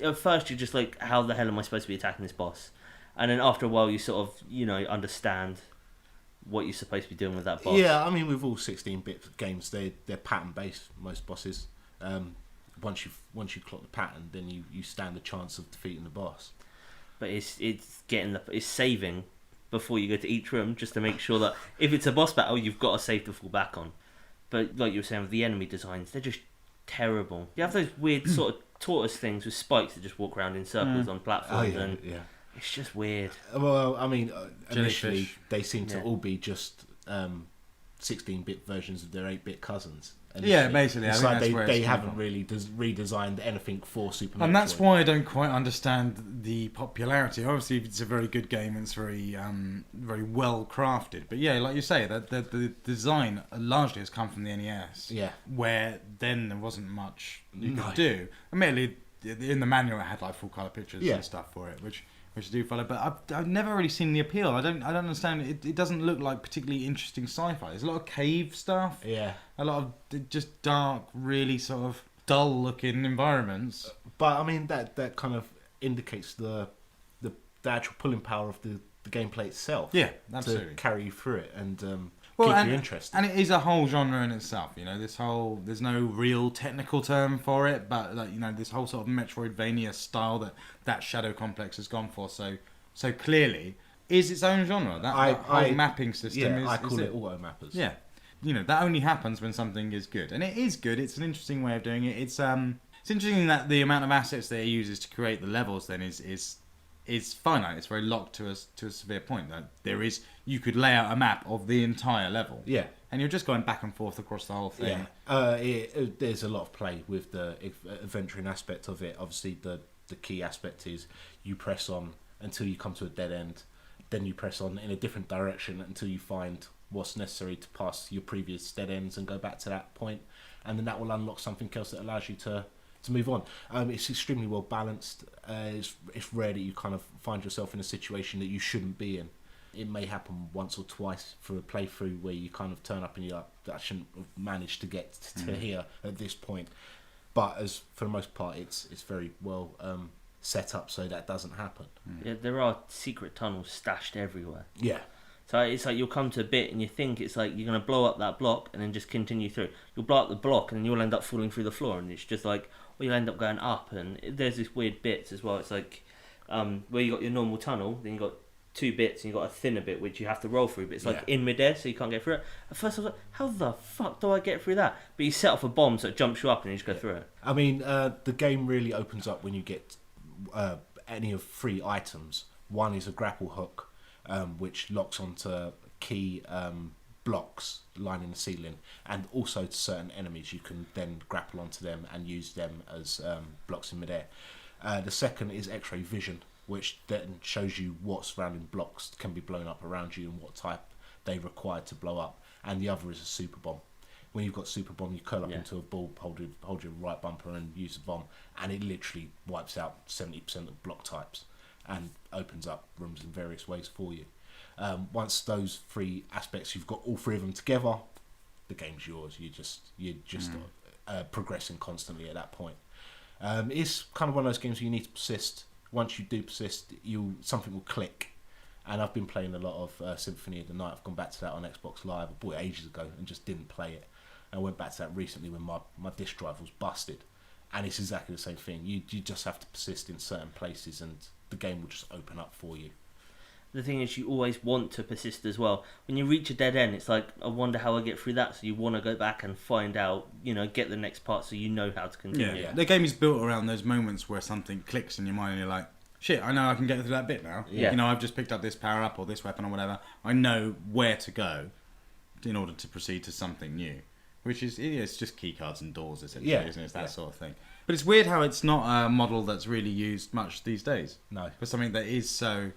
at first you're just like, how the hell am I supposed to be attacking this boss? And then after a while you sort of understand what you're supposed to be doing with that boss. Yeah, I mean, with all 16-bit games, they're pattern based. Most bosses, once you clock the pattern, then you stand a chance of defeating the boss. But it's saving before you go to each room just to make sure that if it's a boss battle, you've got a save to fall back on. But like you were saying with the enemy designs, they're just terrible. You have those weird sort of tortoise things with spikes that just walk around in circles on platforms, it's just weird. Well, I mean, initially Jellyfish. they seem to all be just 16-bit versions of their 8-bit cousins. Yeah, basically. It's I like think they haven't really redesigned anything for Super Metroid. And that's why I don't quite understand the popularity. Obviously, it's a very good game and it's very very well crafted. But yeah, like you say, the design largely has come from the NES. Yeah. Where then there wasn't much you could do. Admittedly, in the manual it had like full colour pictures and stuff for it, which I do follow, but I've never really seen the appeal. I don't understand. It doesn't look like particularly interesting sci-fi. There's a lot of cave stuff. Yeah. A lot of just dark, really sort of dull-looking environments. But I mean, that kind of indicates the actual pulling power of the gameplay itself. Yeah, absolutely. To carry you through it and Well, keep and, you interested. and it is a whole genre in itself. You know, there's no real technical term for it, but like, you know, this whole sort of Metroidvania style that Shadow Complex has gone for so clearly is its own genre. That whole mapping system is. I call is it auto mappers. Yeah, you know, that only happens when something is good, and it is good. It's an interesting way of doing it. It's interesting that the amount of assets that it uses to create the levels then is finite. It's very locked to a severe point. That you could lay out a map of the entire level. Yeah. And you're just going back and forth across the whole thing. Yeah. There's a lot of play with the adventuring aspect of it. Obviously, the key aspect is you press on until you come to a dead end. Then you press on in a different direction until you find what's necessary to pass your previous dead ends and go back to that point. And then that will unlock something else that allows you to move on. It's extremely well balanced. It's rare that you kind of find yourself in a situation that you shouldn't be in. It may happen once or twice for a playthrough where you kind of turn up and you're like, I shouldn't have managed to get to here at this point. But for the most part, it's very well set up so that doesn't happen. Yeah, there are secret tunnels stashed everywhere. Yeah. So it's like you'll come to a bit and you think it's like you're going to blow up that block and then just continue through. You'll blow up the block and you'll end up falling through the floor, and it's just like, well, you'll end up going up, and there's this weird bits as well. It's like where you got your normal tunnel, then you got two bits and you got a thinner bit which you have to roll through, but it's like in midair, so you can't get through it. At first I was like, how the fuck do I get through that? But you set off a bomb so it jumps you up and you just go through it. I mean, the game really opens up when you get any of 3 items. One is a grapple hook, which locks onto key blocks lining the ceiling, and also to certain enemies you can then grapple onto them and use them as blocks in midair. The second is X-ray vision, which then shows you what surrounding blocks can be blown up around you and what type they require to blow up. And the other is a super bomb. When you've got super bomb, you curl up into a ball, hold your right bumper and use the bomb, and it literally wipes out 70% of block types and opens up rooms in various ways for you. Once those 3 aspects, you've got all 3 of them together, the game's yours. You're just progressing constantly at that point. It's kind of one of those games where you need to persist. Once you do persist, something will click. And I've been playing a lot of Symphony of the Night. I've gone back to that on Xbox Live. I bought it ages ago and just didn't play it. And I went back to that recently when my disk drive was busted. And it's exactly the same thing. You just have to persist in certain places and the game will just open up for you. The thing is, you always want to persist as well. When you reach a dead end, it's like, I wonder how I get through that. So you want to go back and find out, get the next part so you know how to continue. Yeah. The game is built around those moments where something clicks in your mind and you're like, shit, I know I can get through that bit now. Yeah. I've just picked up this power up or this weapon or whatever. I know where to go in order to proceed to something new. Which is, it's just key cards and doors, essentially, isn't it? It's that sort of thing. But it's weird how it's not a model that's really used much these days. No. For something that is so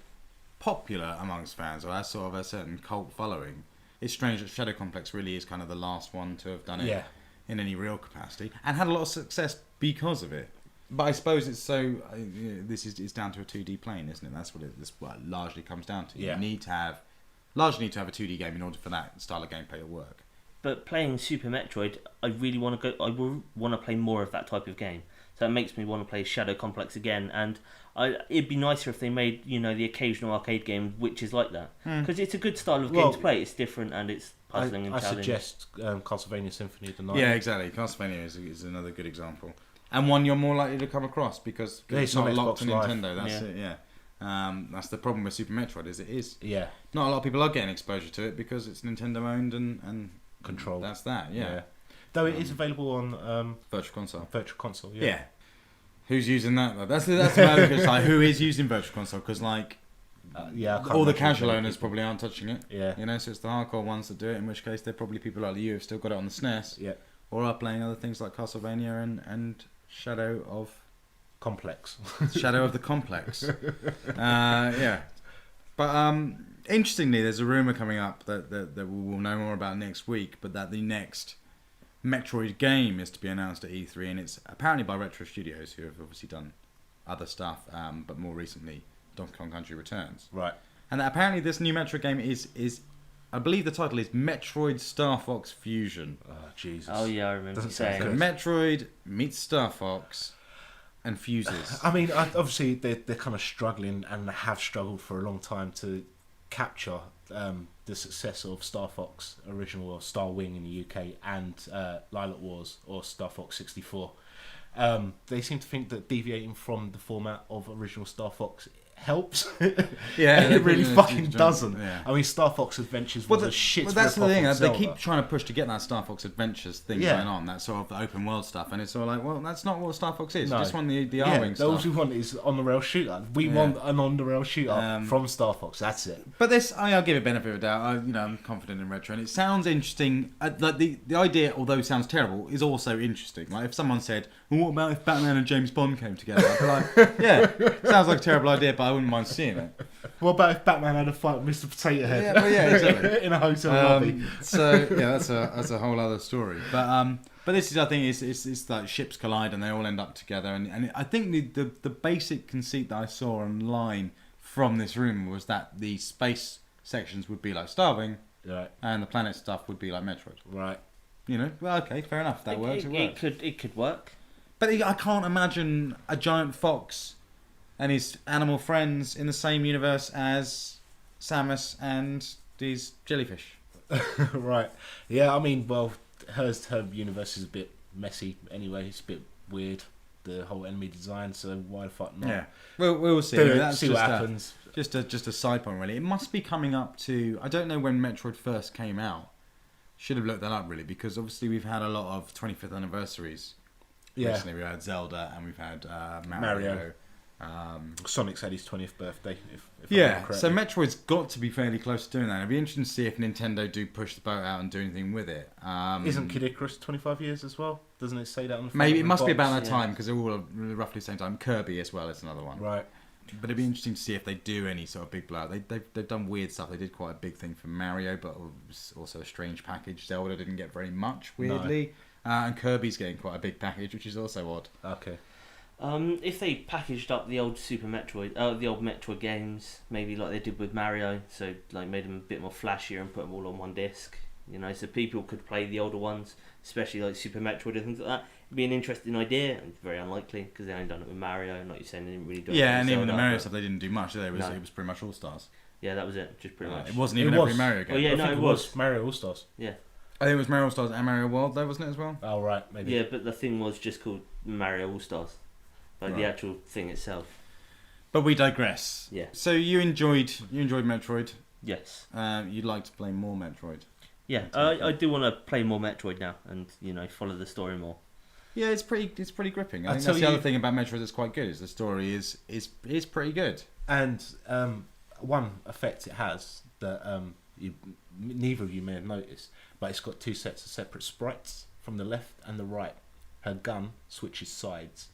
popular amongst fans, or has sort of a certain cult following. It's strange that Shadow Complex really is kind of the last one to have done it in any real capacity. And had a lot of success because of it. But I suppose it's so... it's down to a 2D plane, isn't it? That's what it largely comes down to. Yeah. You need to have a 2D game in order for that style of gameplay to work. But playing Super Metroid, I really want to go. I will want to play more of that type of game. So it makes me want to play Shadow Complex again. And it'd be nicer if they made, the occasional arcade game which is like that, because it's a good style of game to play. It's different and it's puzzling and challenging. I suggest Castlevania Symphony of the Night. Yeah, exactly. Castlevania is another good example, and one you're more likely to come across because it's not locked to Nintendo. That's it. Yeah. That's the problem with Super Metroid. It is. Yeah. Not a lot of people are getting exposure to it because it's Nintendo owned and controlled. That's that. Yeah. Though it is available on Virtual Console. Virtual Console. Yeah. Who's using that though? That's another good side. Who is using Virtual Console? Because all the casual owners probably aren't touching it. Yeah. So it's the hardcore ones that do it. In which case, they're probably people like you who've still got it on the SNES. Yeah. Or are playing other things like Castlevania and Shadow of Complex. Shadow of the Complex. Yeah. But interestingly, there's a rumor coming up that we will know more about next week, but that the next Metroid game is to be announced at E3, and it's apparently by Retro Studios, who have obviously done other stuff, but more recently Donkey Kong Country Returns. Right. And that apparently this new Metroid game is I believe the title is Metroid Star Fox Fusion. Oh, Jesus. Oh, yeah, I remember you saying. So Metroid meets Star Fox and fuses. I mean, obviously they're kind of struggling and have struggled for a long time to capture the success of Star Fox original or Star Wing in the UK and Lilac Wars or Star Fox 64. They seem to think that deviating from the format of original Star Fox helps. Yeah, and it really fucking jump. doesn't. Yeah. I mean, Star Fox Adventures was a shit. Well, that's the rip-off thing. of They Zelda. keep trying to push to get that Star Fox Adventures thing going on, that sort of open world stuff, and it's sort of like, well, that's not what Star Fox is. No. You just want the R-Wing stuff. All we want is on the rail shooter. We want an on the rail shooter from Star Fox. That's it. But this, I'll give it benefit of the doubt. I'm confident in Retro, and it sounds interesting. Like the idea, although it sounds terrible, is also interesting. Like if someone said, "Well, what about if Batman and James Bond came together?" I'd be like, "Yeah, sounds like a terrible idea, but I wouldn't mind seeing it." What about if Batman had a fight with Mr. Potato Head? Yeah, exactly. In a hotel lobby. So yeah, that's a whole other story. But this is, I think, it's like ships collide and they all end up together. And I think the basic conceit that I saw online from this room was that the space sections would be like Starwing, Right. and the planet stuff would be like Metroid. Right. Well, okay, fair enough. That works. It works. It could work. But I can't imagine a giant fox and his animal friends in the same universe as Samus and these jellyfish. Right. Yeah, I mean, well, her universe is a bit messy anyway. It's a bit weird, the whole enemy design, so why the fuck not? Yeah. We'll see. That's see just what happens. Just a side point, really. It must be coming up to... I don't know when Metroid first came out. Should have looked that up, really, because obviously we've had a lot of 25th anniversaries. Yeah. Recently we've had Zelda and we've had Mario. Sonic's had his 20th birthday, if yeah, I'm so Metroid's got to be fairly close to doing that. It'd be interesting to see if Nintendo do push the boat out and do anything with it. Isn't Kid Icarus 25 years as well? Doesn't it say that on the front maybe of it the must be box? about that time because they're all roughly the same time. Kirby as well is another one. Right. But it'd be interesting to see if they do any sort of big blowout. They've done weird stuff. They did quite a big thing for Mario, but it was also a strange package. Zelda didn't get very much, weirdly. No. And Kirby's getting quite a big package, which is also odd. Okay. If they packaged up the old the old Metroid games, maybe like they did with Mario, so like made them a bit more flashier and put them all on one disc. You know, so people could play the older ones, especially like Super Metroid and things like that. It'd be an interesting idea. It's very unlikely because they only done it with Mario, and like you're saying, they didn't really do it. Yeah, and even the Zelda, Mario but- stuff, they didn't do much. It was No. it was pretty much All Stars. Yeah, that was it. Just pretty much. It wasn't even It every was. Mario game. Oh yeah, I no, think it was. Mario All Stars. Yeah, I think it was Mario All Stars and Mario World, though, wasn't it as well? Oh right, maybe. yeah, but the thing was just called Mario All Stars, like the Right. actual thing itself. But we digress. Yeah. So you enjoyed Metroid. Yes. You'd like to play more Metroid. Yeah, I do want to play more Metroid now, and follow the story more. Yeah, it's pretty gripping. I I'll think tell that's the other you- thing about Metroid that's quite good is the story is pretty good. And one effect it has that neither of you may have noticed, but it's got 2 sets of separate sprites from the left and the right. Her gun switches sides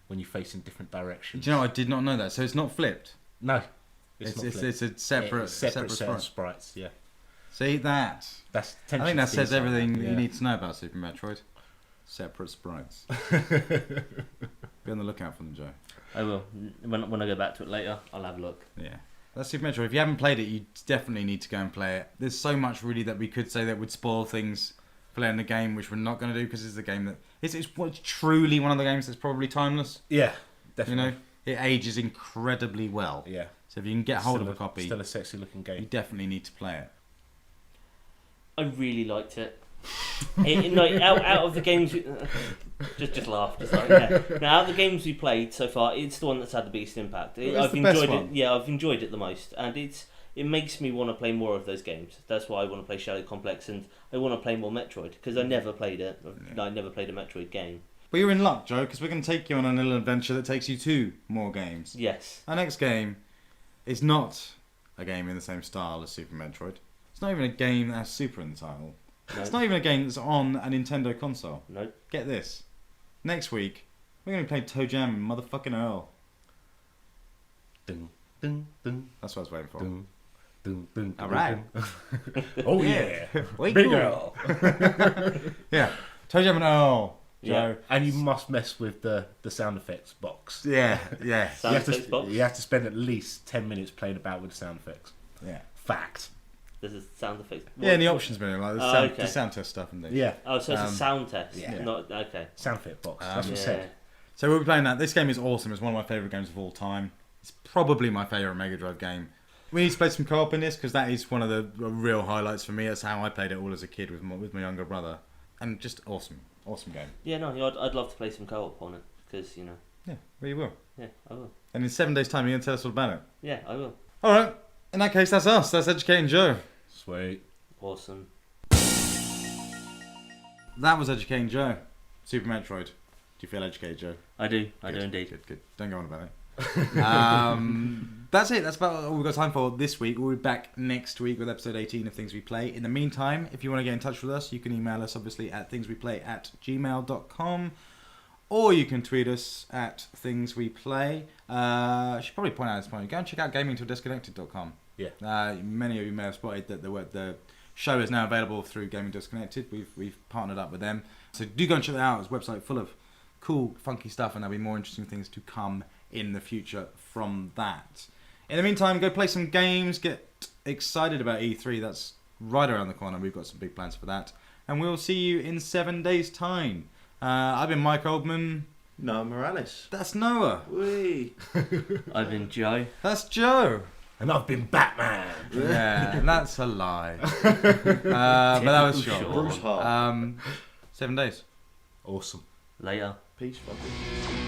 when you face in different directions. Do you know, I did not know that. So it's not flipped. No, It's not flipped. it's a separate separate set of sprite. sprites. Yeah, See that? that's. I think that says everything Yeah. you need to know about Super Metroid. Separate sprites. Be on the lookout for them, Joe. I will. When I go back to it later, I'll have a look. Yeah. That's Super Metroid. If you haven't played it, you definitely need to go and play it. There's so much really that we could say that would spoil things playing the game, which we're not going to do because it's a game that it's truly one of the games that's probably timeless. Yeah, definitely. You know, it ages incredibly well. Yeah. So if you can get hold Still of a copy, Still a sexy looking you game. definitely need to play it. I really liked it. Out of the games, just laugh. Just like, yeah. Now, out of the games we played so far, it's the one that's had the biggest impact. It's I've the best enjoyed one. it. Yeah, I've enjoyed it the most, and it makes me want to play more of those games. That's why I want to play Shadow Complex, and I want to play more Metroid because I never played it. I never played a Metroid game. But you're in luck, Joe, because we're going to take you on a little adventure that takes you to more games. Yes. Our next game is not a game in the same style as Super Metroid. It's not even a game that has Super in the title. No. It's not even a game that's on a Nintendo console. No. Get this. Next week, we're going to be playing Toe Jam and motherfucking Earl. Dun, dun, dun, That's what I was waiting for. dun, dun, dun, All dun, right. dun. Oh yeah, Way big cool. girl. Yeah. Toe Jam and Earl, Joe. Yeah. And you must mess with the sound effects box. Yeah, yeah, Sound effects box. You have to spend at least 10 minutes playing about with the sound effects. yeah. Fact. There's a sound effect. Yeah, and the options been like the, Oh, sound, okay. the sound test stuff and things. Yeah, Oh, so it's a Um, sound test. yeah. Not okay. sound effect box. Um, That's what I Yeah. said. So we'll be playing that. This game is awesome. It's one of my favourite games of all time. It's probably my favourite Mega Drive game. We need to play some co-op in this because that is one of the real highlights for me. That's how I played it all as a kid with my younger brother. And just awesome. Awesome game. Yeah, no, I'd love to play some co-op on it because Yeah, well you will. yeah, I will. And in 7 days' time, you're going to tell us all about it. Yeah, I will. Alright, in that case, that's us. That's Educating Joe. Sweet. Awesome. That was Educating Joe. Super Metroid. Do you feel educated, Joe? I do Good, indeed. Good. Don't go on about it. That's it. That's about all we've got time for this week. We'll be back next week with episode 18 of Things We Play. In the meantime, if you want to get in touch with us, you can email us, obviously, at thingsweplay@gmail.com. Or you can tweet us at thingsweplay. I should probably point out at this point, go and check out gamingtildisconnected.com. Yeah. Many of you may have spotted that the show is now available through Gaming Disconnected. We've partnered up with them. So do go and check that out. It's a website full of cool, funky stuff, and there'll be more interesting things to come in the future from that. In the meantime, go play some games, get excited about E3. That's right around the corner. We've got some big plans for that. And we'll see you in 7 days' time. I've been Mike Oldman. Noah Moralis. That's Noah. Whee! I've been Joe. That's Joe. And I've been Batman. Yeah, that's a lie. But that was Typical Shaun. Shaun. Bruce Hart. 7 days. Awesome. Later. Peace, fucker.